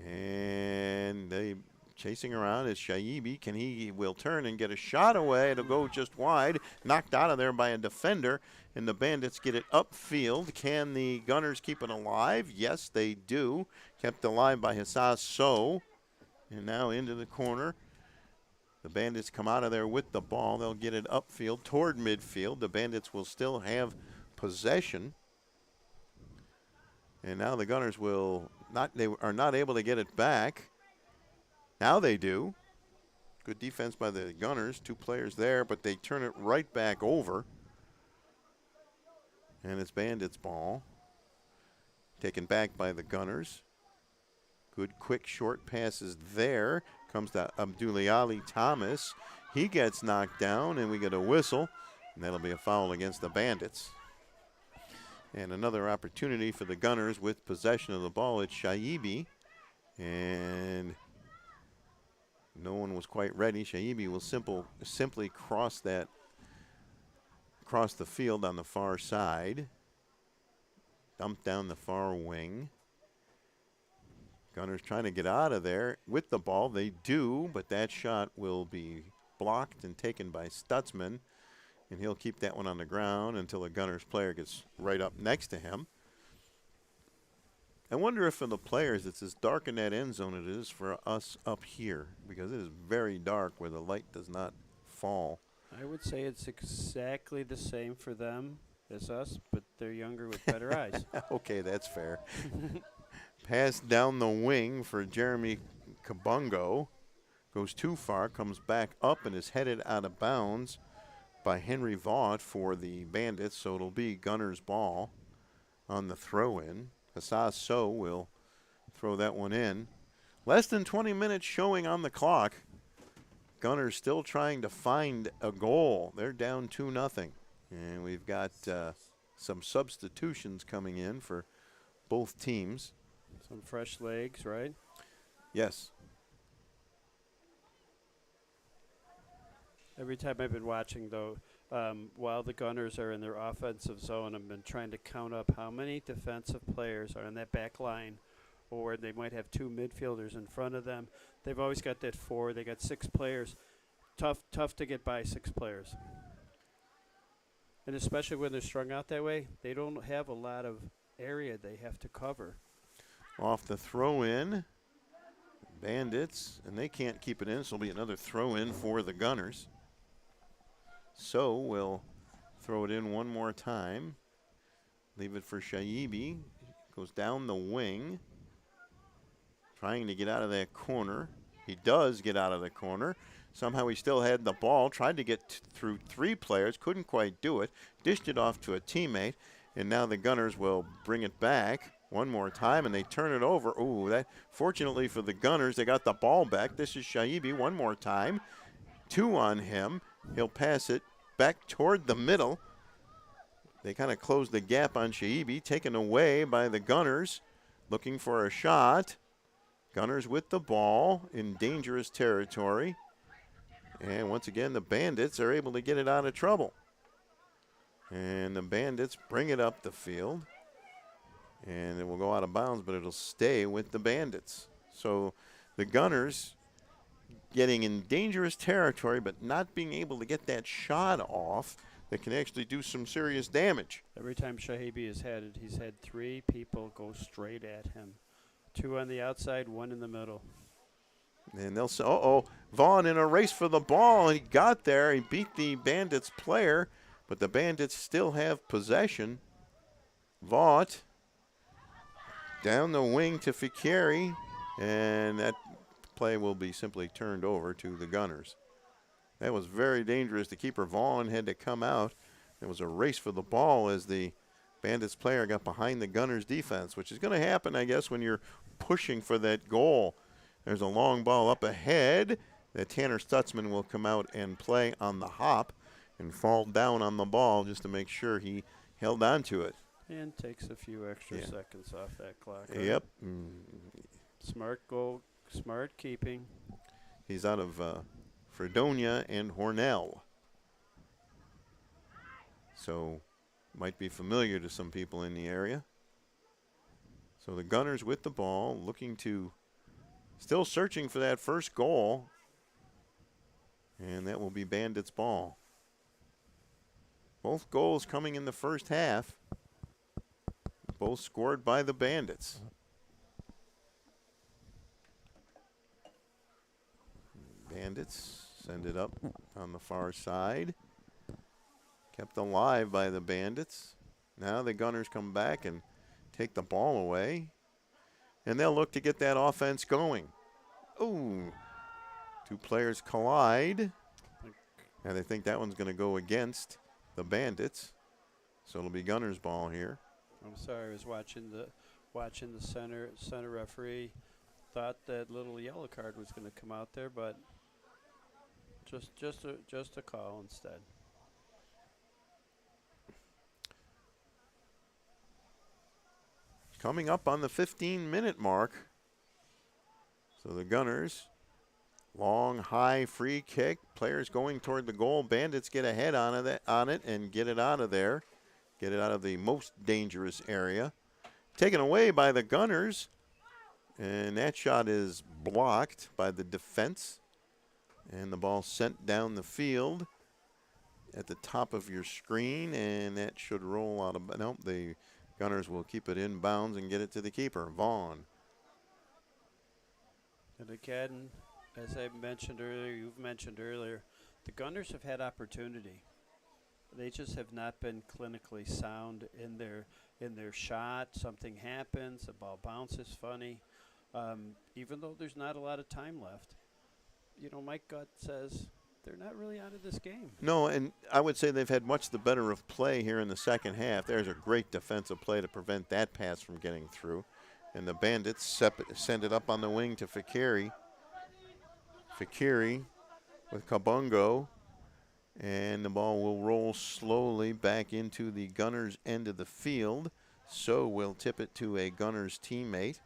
And they chasing around is Shaibi. He will turn and get a shot away. It'll go just wide. Knocked out of there by a defender. And the Bandits get it upfield. Can the Gunners keep it alive? Yes, they do. Kept alive by Hassas So. And now into the corner. The Bandits come out of there with the ball. They'll get it upfield toward midfield. The Bandits will still have possession. And now the Gunners are not able to get it back. Now they do. Good defense by the Gunners. 2 players there, but they turn it right back over. And it's Bandits' ball. Taken back by the Gunners. Good quick short passes there. Comes to Abduliali Thomas. He gets knocked down, and we get a whistle. And that'll be a foul against the Bandits. And another opportunity for the Gunners with possession of the ball. It's Shaibi. And no one was quite ready. Shaibi will simply cross the field on the far side. Dump down the far wing. Gunners trying to get out of there with the ball. They do, but that shot will be blocked and taken by Stutzman. And he'll keep that one on the ground until a Gunners player gets right up next to him. I wonder if for the players it's as dark in that end zone as it is for us up here, because it is very dark where the light does not fall. I would say it's exactly the same for them as us, but they're younger with better eyes. Okay, that's fair. Pass down the wing for Jeremy Kabungo. Goes too far, comes back up and is headed out of bounds by Henry Vaught for the Bandits, so it'll be Gunners' ball on the throw-in. Hassas So will throw that one in. Less than 20 minutes showing on the clock. Gunners still trying to find a goal. They're down 2-0. And we've got some substitutions coming in for both teams. Some fresh legs, right? Yes. Every time I've been watching, though, while the Gunners are in their offensive zone, I've been trying to count up how many defensive players are in that back line, or they might have 2 midfielders in front of them. They've always got that 4. They got 6 players. Tough to get by 6 players. And especially when they're strung out that way, they don't have a lot of area they have to cover. Off the throw-in, Bandits, and they can't keep it in, so it'll be another throw-in for the Gunners. So we'll throw it in one more time. Leave it for Shaibi. Goes down the wing. Trying to get out of that corner. He does get out of the corner. Somehow he still had the ball. Tried to get through 3 players. Couldn't quite do it. Dished it off to a teammate. And now the Gunners will bring it back. one more time, and they turn it over. Ooh, that fortunately for the Gunners, they got the ball back. This is Shaibi one more time. 2 on him. He'll pass it back toward the middle. They kind of close the gap on Shaibi, taken away by the Gunners, looking for a shot. Gunners with the ball in dangerous territory. And once again, the Bandits are able to get it out of trouble. And the Bandits bring it up the field. And it will go out of bounds, but it'll stay with the Bandits. So the Gunners getting in dangerous territory, but not being able to get that shot off that can actually do some serious damage. Every time Shahibi has had it, he's had 3 people go straight at him. 2 on the outside, 1 in the middle. And they'll say, Vaughn in a race for the ball. He got there. He beat the Bandits player, but the Bandits still have possession. Vaught down the wing to Fikiri, and that play will be simply turned over to the Gunners. That was very dangerous. The keeper, Vaughn, had to come out. It was a race for the ball as the Bandits player got behind the Gunners defense, which is going to happen, I guess, when you're pushing for that goal. There's a long ball up ahead that Tanner Stutzman will come out and play on the hop and fall down on the ball just to make sure he held on to it. And takes a few extra seconds off that clock. Right? Yep. Smart goal, smart keeping. He's out of Fredonia and Hornell. So might be familiar to some people in the area. So the Gunners with the ball, looking to, still searching for that first goal. And that will be Bandits' ball. Both goals coming in the first half. Both scored by the Bandits. Bandits send it up on the far side. Kept alive by the Bandits. Now the Gunners come back and take the ball away. And they'll look to get that offense going. Ooh. 2 players collide. And they think that one's going to go against the Bandits. So it'll be Gunners' ball here. I'm sorry, I was watching the center referee. Thought that little yellow card was going to come out there, but just a call instead. Coming up on the 15-minute mark. So the Gunners, long, high free kick. Players going toward the goal. Bandits get ahead on it and get it out of there. Get it out of the most dangerous area. Taken away by the Gunners. And that shot is blocked by the defense. And the ball sent down the field at the top of your screen. And that should roll out of, nope, the Gunners will keep it in bounds and get it to the keeper, Vaughn. And again, as I mentioned earlier, you've mentioned earlier, the Gunners have had opportunity. They just have not been clinically sound in their shot. Something happens, the ball bounces funny. Even though there's not a lot of time left, you know, my gut says they're not really out of this game. No, and I would say they've had much the better of play here in the second half. There's a great defensive play to prevent that pass from getting through. And the Bandits send it up on the wing to Fikiri. Fikiri with Kabungo. And the ball will roll slowly back into the Gunners' end of the field. So we'll tip it to a Gunners teammate.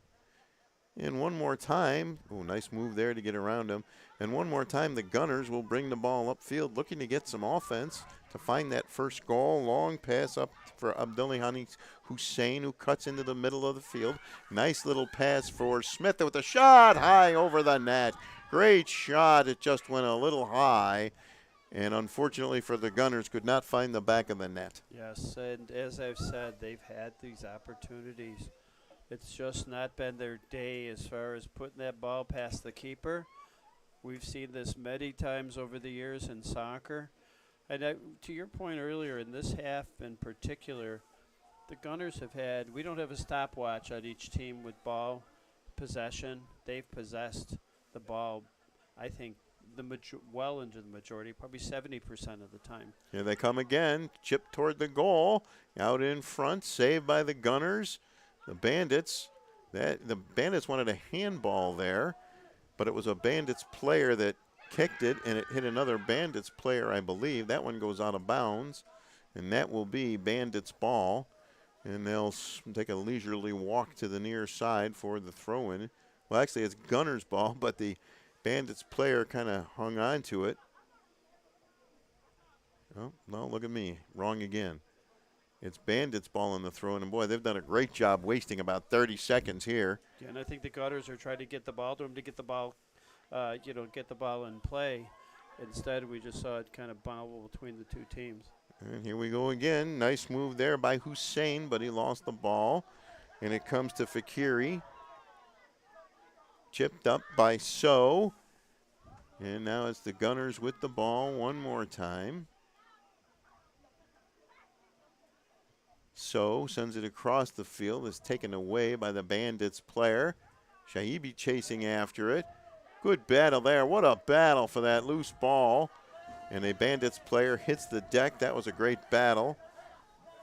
And one more time, nice move there to get around him. And one more time, the Gunners will bring the ball upfield, looking to get some offense to find that first goal. Long pass up for Abdullahani Hussein, who cuts into the middle of the field. Nice little pass for Smith with a shot high over the net. Great shot. It just went a little high. And unfortunately for the Gunners, could not find the back of the net. Yes, and as I've said, they've had these opportunities. It's just not been their day as far as putting that ball past the keeper. We've seen this many times over the years in soccer. And to your point earlier, in this half in particular, the Gunners have had, we don't have a stopwatch on each team with ball possession. They've possessed the ball, I think, well into the majority, probably 70% of the time. Here they come again, chip toward the goal, out in front, saved by the Gunners. The Bandits wanted a handball there, but it was a Bandits player that kicked it, and it hit another Bandits player, I believe. That one goes out of bounds, and that will be Bandits ball. And they'll take a leisurely walk to the near side for the throw-in. Well, actually, it's Gunner's ball, but the Bandits player kind of hung on to it. Oh, no, look at me. Wrong again. It's Bandits ball in the throw-in, and boy, they've done a great job wasting about 30 seconds here. Yeah, and I think the Gunners are trying to get the ball to him to get the ball, get the ball in play. Instead, we just saw it kind of bobble between the two teams. And here we go again. Nice move there by Hussein, but he lost the ball. And it comes to Fakiri. Chipped up by So. And now it's the Gunners with the ball one more time. So sends it across the field. It's taken away by the Bandits player. Shaibi chasing after it. Good battle there. What a battle for that loose ball. And a Bandits player hits the deck. That was a great battle.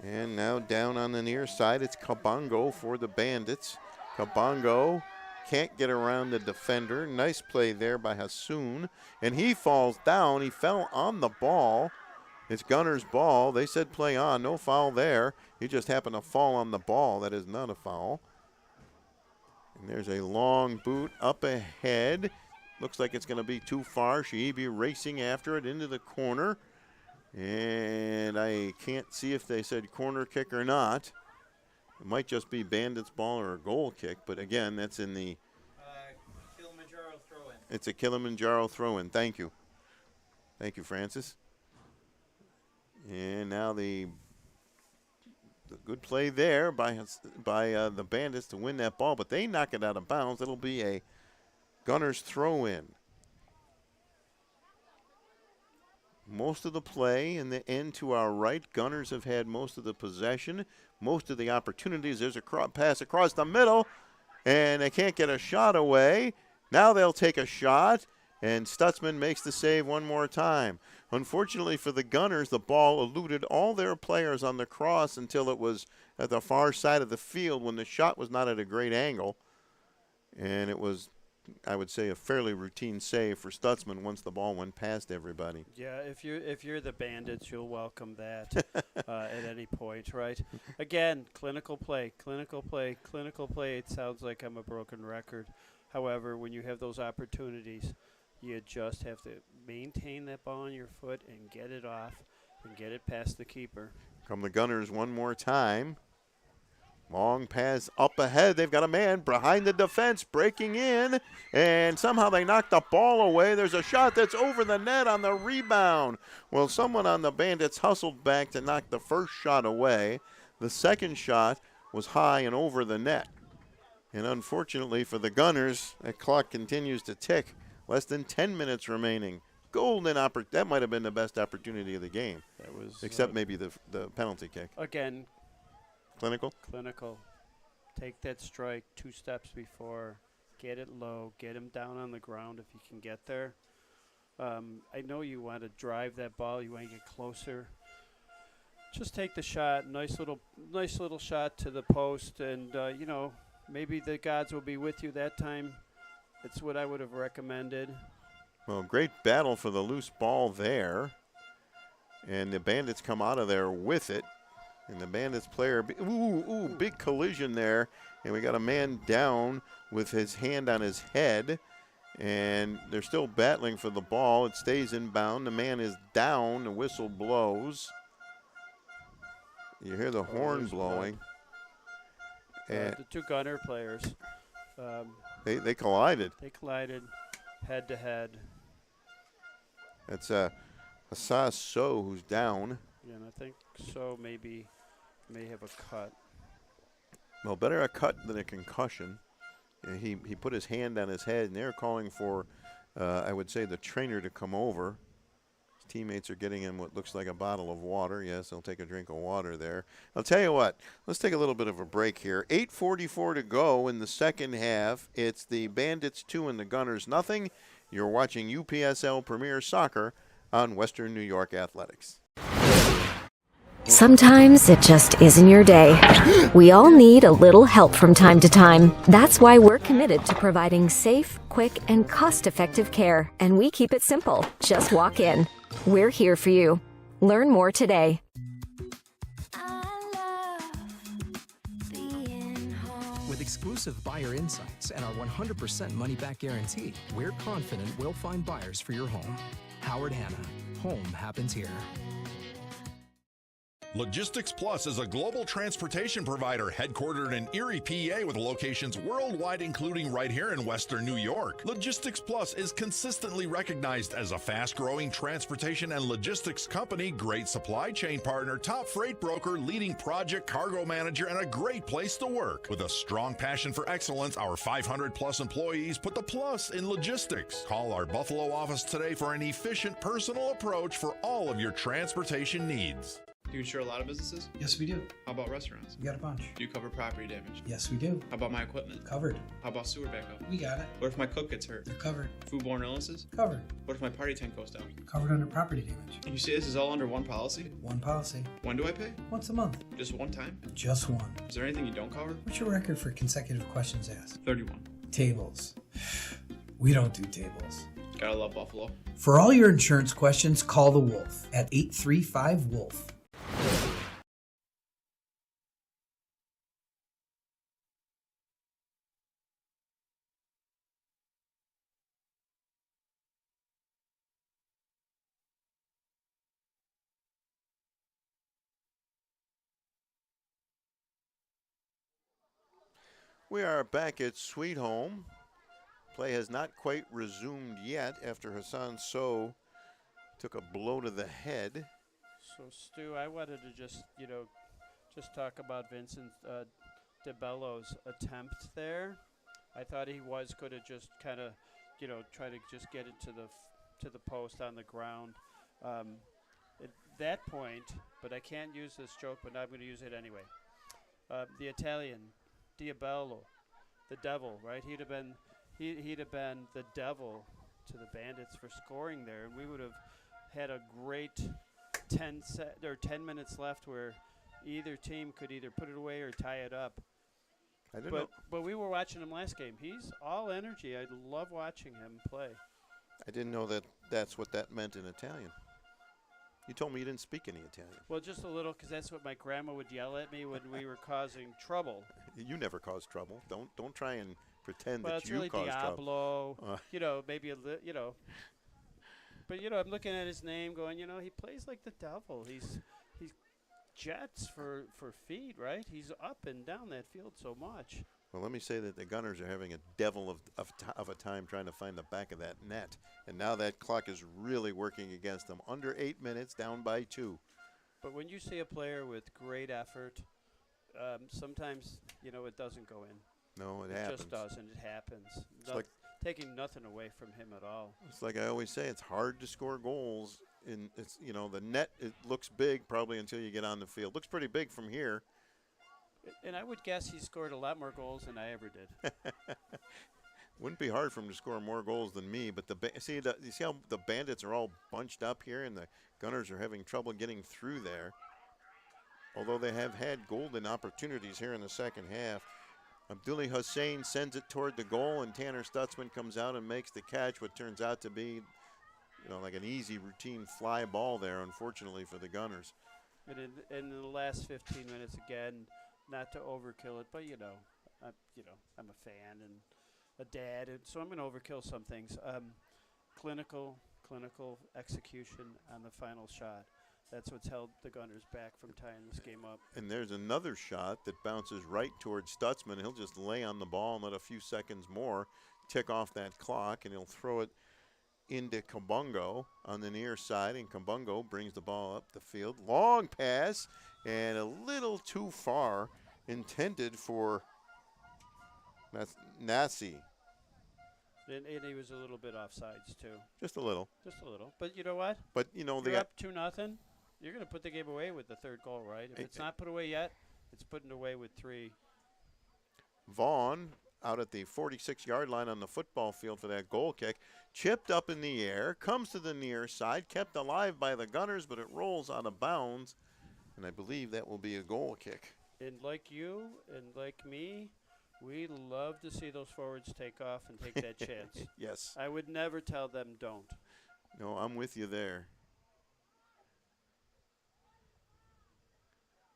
And now down on the near side, it's Kabongo for the Bandits. Kabongo can't get around the defender. Nice play there by Hassoun. And he falls down. He fell on the ball. It's Gunner's ball. They said play on. No foul there. He just happened to fall on the ball. That is not a foul. And there's a long boot up ahead. Looks like it's going to be too far. Shaibi racing after it into the corner. And I can't see if they said corner kick or not. It might just be Bandits ball or a goal kick. But again, that's in the Kilimanjaro throw-in. It's a Kilimanjaro throw-in. Thank you. Thank you, Francis. And now the good play there by the Bandits to win that ball. But they knock it out of bounds. It'll be a Gunners throw-in. Most of the play in the end to our right. Gunners have had most of the possession, most of the opportunities. There's a pass across the middle, and they can't get a shot away. Now they'll take a shot, and Stutzman makes the save one more time. Unfortunately for the Gunners, the ball eluded all their players on the cross until it was at the far side of the field when the shot was not at a great angle. And it was, I would say, a fairly routine save for Stutzman once the ball went past everybody. Yeah, if you're the Bandits, you'll welcome that at any point, right? Again, clinical play. It sounds like I'm a broken record. However, when you have those opportunities, you just have to maintain that ball on your foot and get it off and get it past the keeper. Come the Gunners one more time. Long pass up ahead. They've got a man behind the defense breaking in, and somehow they knock the ball away. There's a shot that's over the net on the rebound. Well, someone on the Bandits hustled back to knock the first shot away. The second shot was high and over the net. And unfortunately for the Gunners, that clock continues to tick. Less than 10 minutes remaining. Golden opportunity. That might have been the best opportunity of the game. That was except maybe the penalty kick. Again, clinical. Take that strike 2 steps before. Get it low. Get him down on the ground if you can get there. I know you want to drive that ball. You want to get closer. Just take the shot. Nice little shot to the post, and maybe the gods will be with you that time. It's what I would have recommended. Well, great battle for the loose ball there. And the Bandits come out of there with it. And the Bandits player, big collision there. And we got a man down with his hand on his head. And they're still battling for the ball. It stays inbound. The man is down. The whistle blows. You hear the horn blowing. And the 2 Gunner players. They collided. They collided head to head. It's Asa So who's down. Yeah, and I think So may have a cut. Well, better a cut than a concussion. He put his hand on his head, and they're calling for, I would say, the trainer to come over. His teammates are getting him what looks like a bottle of water. Yes, he'll take a drink of water there. I'll tell you what, let's take a little bit of a break here. 8:44 to go in the second half. It's the Bandits 2 and the Gunners nothing. You're watching UPSL Premier Soccer on Western New York Athletics. Sometimes it just isn't your day. We all need a little help from time to time. That's why we're committed to providing safe, quick, and cost-effective care. And we keep it simple. Just walk in. We're here for you. Learn more today. With exclusive buyer insights and our 100% money-back guarantee, we're confident we'll find buyers for your home. Howard Hanna. Home happens here. Logistics Plus is a global transportation provider headquartered in Erie, PA with locations worldwide, including right here in Western New York. Logistics Plus is consistently recognized as a fast-growing transportation and logistics company, great supply chain partner, top freight broker, leading project cargo manager, and a great place to work. With a strong passion for excellence, our 500-plus employees put the plus in logistics. Call our Buffalo office today for an efficient, personal approach for all of your transportation needs. Do you insure a lot of businesses? Yes, we do. How about restaurants? We got a bunch. Do you cover property damage? Yes, we do. How about my equipment? Covered. How about sewer backup? We got it. What if my cook gets hurt? They're covered. Foodborne illnesses? Covered. What if my party tent goes down? Covered under property damage. And you say this is all under one policy? One policy. When do I pay? Once a month. Just one time? Just one. Is there anything you don't cover? What's your record for consecutive questions asked? 31. Tables. We don't do tables. Gotta love Buffalo. For all your insurance questions, call the Wolf at 835-WOLF. We are back at Sweet Home. Play has not quite resumed yet after Hassan So took a blow to the head. So, Stu, I wanted to just talk about Vincent DeBello's attempt there. I thought he was going to just kind of, try to just get it to the post on the ground. At that point, but I can't use this joke, but I'm going to use it anyway. The Italian, Diabello, the devil, right? He'd have been the devil to the Bandits for scoring there, and we would have had a great 10 minutes left where either team could either put it away or tie it up. I don't know. But we were watching him last game. He's all energy. I love watching him play. I didn't know that that's what that meant in Italian. You told me you didn't speak any Italian. Well, just a little, because that's what my grandma would yell at me when we were causing trouble. You never caused trouble. Don't try and pretend well, that you really caused Diablo, trouble. Maybe But, I'm looking at his name going, he plays like the devil. He's jets for feet, right? He's up and down that field so much. Well, let me say that the Gunners are having a devil of a time trying to find the back of that net. And now that clock is really working against them. Under 8 minutes, down by 2. But when you see a player with great effort, sometimes, it doesn't go in. No, it happens. It just doesn't. It happens. It's like taking nothing away from him at all. It's like I always say, it's hard to score goals. The net, it looks big probably until you get on the field. Looks pretty big from here. And I would guess he scored a lot more goals than I ever did. Wouldn't be hard for him to score more goals than me, but you see how the Bandits are all bunched up here, and the Gunners are having trouble getting through there. Although they have had golden opportunities here in the second half. Abdulli Hussein sends it toward the goal, and Tanner Stutzman comes out and makes the catch, what turns out to be, like an easy routine fly ball there, unfortunately for the Gunners. And in the last 15 minutes, again, not to overkill it, but I'm a fan and a dad, and so I'm going to overkill some things. Clinical execution on the final shot. That's what's held the Gunners back from tying this game up. And there's another shot that bounces right towards Stutzman. He'll just lay on the ball and let a few seconds more tick off that clock, and he'll throw it into Kabungo on the near side, and Kabungo brings the ball up the field. Long pass, and a little too far, intended for Nasi. And he was a little bit offsides, too. Just a little. But you know what? But, they got up 2-0. You're going to put the game away with the third goal, right? If it's not put away yet, it's putting away with 3. Vaughn out at the 46-yard line on the football field for that goal kick. Chipped up in the air, comes to the near side, kept alive by the Gunners, but it rolls out of bounds And I believe that will be a goal kick. And like you and like me, we love to see those forwards take off and take that chance. Yes. I would never tell them don't. No, I'm with you there.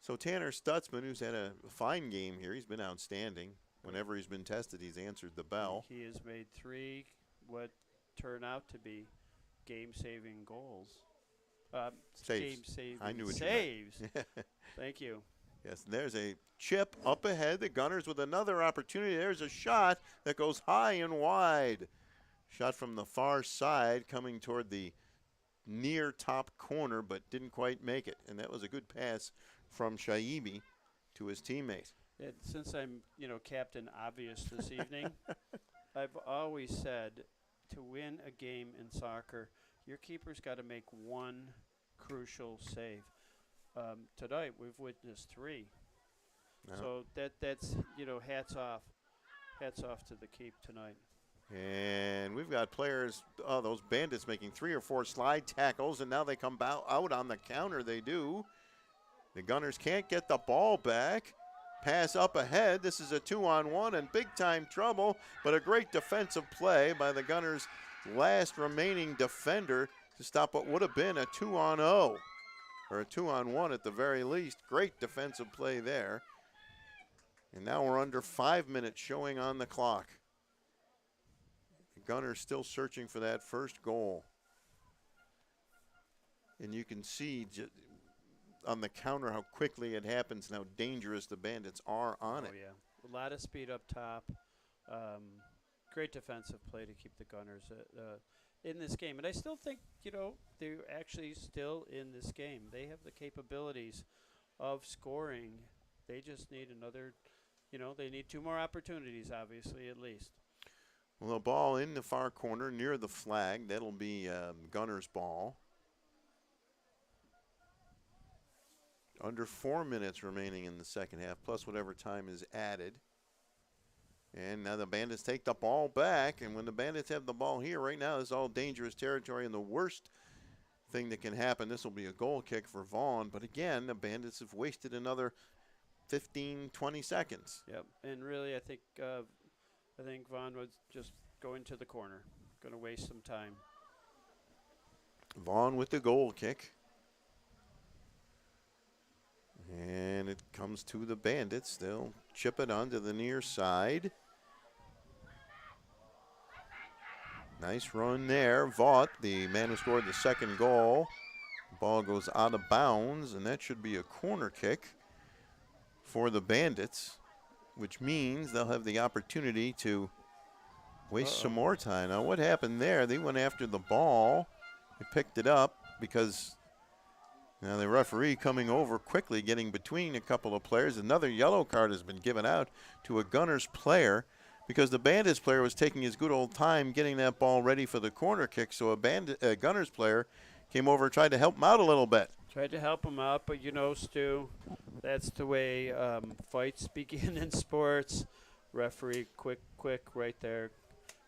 So Tanner Stutzman, who's had a fine game here, he's been outstanding. Whenever he's been tested, he's answered the bell. He has made 3 what turn out to be game-saving goals. Saves. Game-saving I knew what saves. you meant. Thank you. Yes, and there's a chip up ahead. The Gunners with another opportunity. There's a shot that goes high and wide. Shot from the far side coming toward the near top corner, but didn't quite make it. And that was a good pass from Shaibi to his teammate. Since I'm, Captain Obvious this evening, I've always said to win a game in soccer, your keeper's got to make one crucial save. Tonight we've witnessed 3. No. So that's hats off to the keep tonight. And we've got players, those Bandits making 3 or 4 slide tackles, and now they come out on the counter. They do. The Gunners can't get the ball back. Pass up ahead. This is a 2-on-1 and big-time trouble, but a great defensive play by the Gunners' last remaining defender to stop what would have been a 2-on-0, or a 2-on-1 at the very least. Great defensive play there. And now we're under 5 minutes showing on the clock. The Gunners still searching for that first goal. And you can see on the counter how quickly it happens and how dangerous the Bandits are on it. Oh, yeah. A lot of speed up top. Great defensive play to keep the Gunners in this game. And I still think, they're actually still in this game. They have the capabilities of scoring. They just need another, they need 2 more opportunities, obviously, at least. Well, a ball in the far corner near the flag. That'll be Gunners' ball. Under 4 minutes remaining in the second half, plus whatever time is added. And now the Bandits take the ball back. And when the Bandits have the ball here right now, it's all dangerous territory. And the worst thing that can happen, this will be a goal kick for Vaughn. But again, the Bandits have wasted another 15, 20 seconds. Yep. And really, I think Vaughn was just going to the corner, going to waste some time. Vaughn with the goal kick. And it comes to the Bandits. They'll chip it onto the near side. Nice run there. Vaught, the man who scored the second goal. Ball goes out of bounds, and that should be a corner kick for the Bandits, which means they'll have the opportunity to waste some more time. Now, what happened there? They went after the ball. They picked it up because now the referee coming over quickly, getting between a couple of players. Another yellow card has been given out to a Gunners player because the Bandits player was taking his good old time getting that ball ready for the corner kick. So a Gunners player came over and tried to help him out a little bit. Tried to help him out, but Stu, that's the way fights begin in sports. Referee, quick, right there.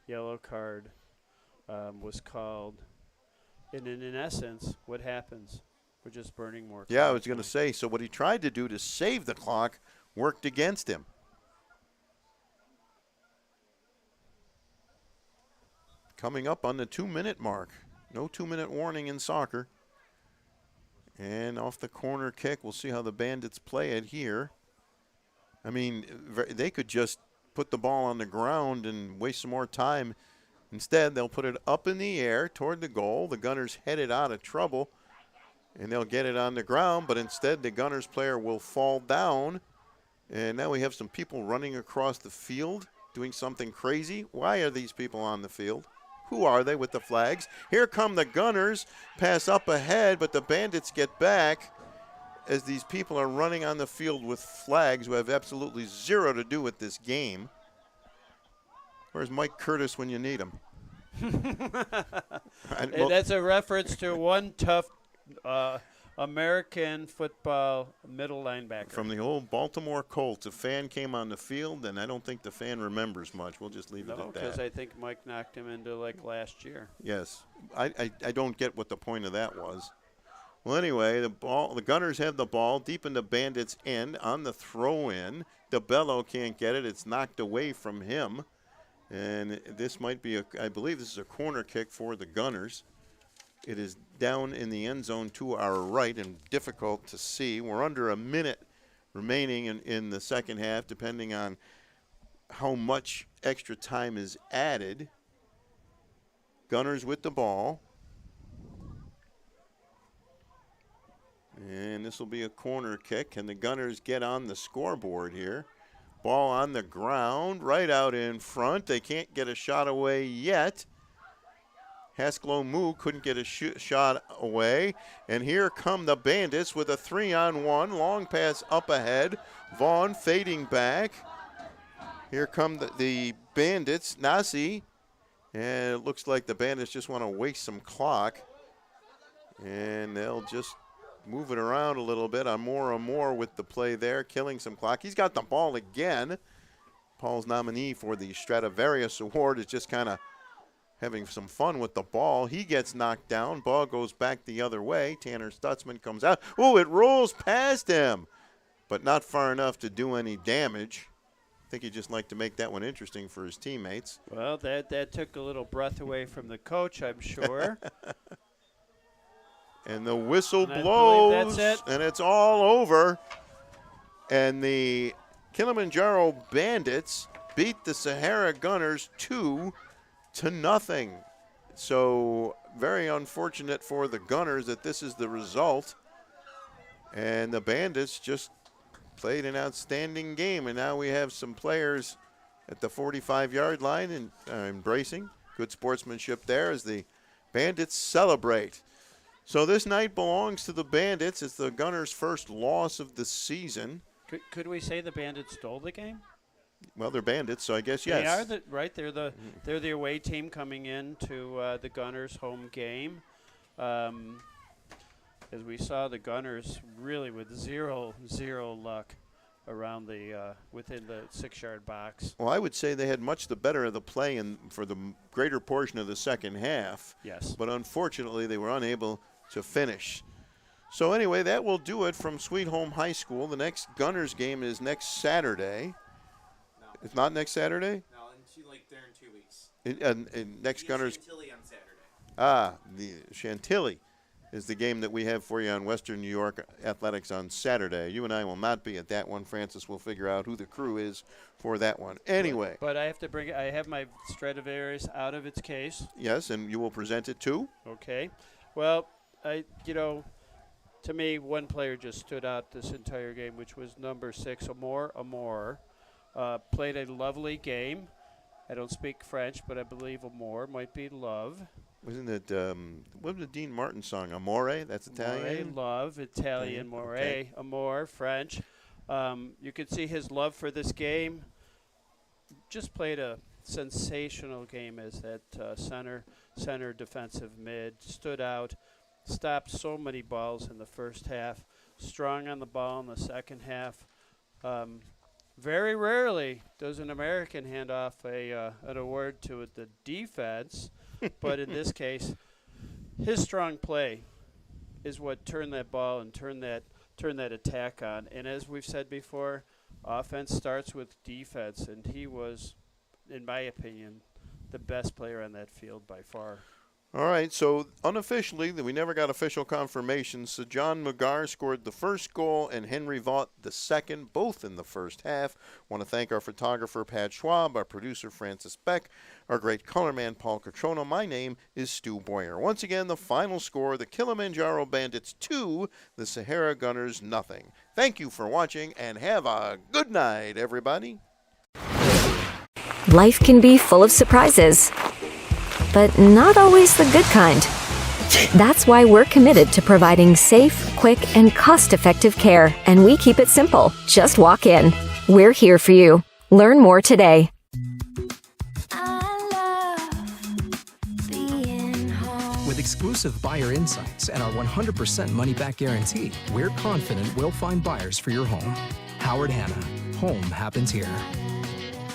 Yellow card was called. And in essence, what happens? We're just burning more. Yeah, I was going to say, so what he tried to do to save the clock worked against him. Coming up on the 2-minute mark. No 2-minute warning in soccer. And off the corner kick, we'll see how the Bandits play it here. I mean, they could just put the ball on the ground and waste some more time. Instead, they'll put it up in the air toward the goal. The Gunners headed out of trouble. And they'll get it on the ground, but instead the Gunners player will fall down. And now we have some people running across the field doing something crazy. Why are these people on the field? Who are they with the flags? Here come the Gunners. Pass up ahead, but the Bandits get back as these people are running on the field with flags who have absolutely zero to do with this game. Where's Mike Curtis when you need him? Hey, that's a reference to one tough American football middle linebacker. From the old Baltimore Colts, a fan came on the field, and I don't think the fan remembers much. We'll just leave it at that. Because I think Mike knocked him into last year. Yes. I don't get what the point of that was. Well, anyway, the Gunners have the ball deep in the Bandits' end on the throw-in. DeBello can't get it. It's knocked away from him. And this might be, I believe this is a corner kick for the Gunners. It is down in the end zone to our right and difficult to see. We're under a minute remaining in the second half, depending on how much extra time is added. Gunners with the ball. And this will be a corner kick. Can the Gunners get on the scoreboard here? Ball on the ground, right out in front. They can't get a shot away yet. Haskell Moo couldn't get a shot away. And here come the Bandits with a 3-on-1. Long pass up ahead. Vaughn fading back. Here come the Bandits. Nasi. And it looks like the Bandits just want to waste some clock. And they'll just move it around a little bit. Amore with the play there, killing some clock. He's got the ball again. Paul's nominee for the Stradivarius Award is just kind of having some fun with the ball. He gets knocked down. Ball goes back the other way. Tanner Stutzman comes out. Oh, it rolls past him, but not far enough to do any damage. I think he'd just like to make that one interesting for his teammates. Well, that took a little breath away from the coach, I'm sure. And the whistle blows, and it's all over. And the Kilimanjaro Bandits beat the Sahara Gunners 2-0. So very unfortunate for the Gunners that this is the result. And the Bandits just played an outstanding game. And now we have some players at the 45-yard line and embracing good sportsmanship there as the Bandits celebrate. So this night belongs to the Bandits. It's the Gunners' first loss of the season. Could we say the Bandits stole the game? Well, they're Bandits, so I guess yes. They are right. They're the away team coming in to the Gunners' home game. As we saw, the Gunners really with zero luck around the within the 6-yard box. Well, I would say they had much the better of the play for the greater portion of the second half. Yes. But unfortunately, they were unable to finish. So anyway, that will do it from Sweet Home High School. The next Gunners game is next Saturday. No. It's not next Saturday? No, they're in 2 weeks. Next Gunners. Chantilly on Saturday. The Chantilly is the game that we have for you on Western New York Athletics on Saturday. You and I will not be at that one. Francis will figure out who the crew is for that one. Anyway. But I have to I have my Stradivarius out of its case. Yes, and you will present it too? Okay. Well, to me, one player just stood out this entire game, which was number 6, Amore. Played a lovely game. I don't speak French, but I believe Amore might be love. Wasn't it, what was the Dean Martin song? Amore? That's Italian? Amore, love, Italian, more, okay. Amore, French. You could see his love for this game. Just played a sensational game as that center defensive mid. Stood out. Stopped so many balls in the first half. Strong on the ball in the second half. Very rarely does an American hand off an award to the defense, but in this case, his strong play is what turned that ball and turned that attack on. And as we've said before, offense starts with defense, and he was, in my opinion, the best player on that field by far. All right, so unofficially, we never got official confirmation. So John McGar scored the first goal and Henry Vaught the second, both in the first half. Want to thank our photographer, Pat Schwab, our producer, Francis Beck, our great color man, Paul Catrono. My name is Stu Boyer. Once again, the final score, the Kilimanjaro Bandits 2, the Sahara Gunners 0. Thank you for watching, and have a good night, everybody. Life can be full of surprises, but not always the good kind. That's why we're committed to providing safe, quick, and cost-effective care, and we keep it simple. Just walk in. We're here for you. Learn more today. With exclusive buyer insights and our 100% money-back guarantee, we're confident we'll find buyers for your home. Howard Hanna. Home happens here.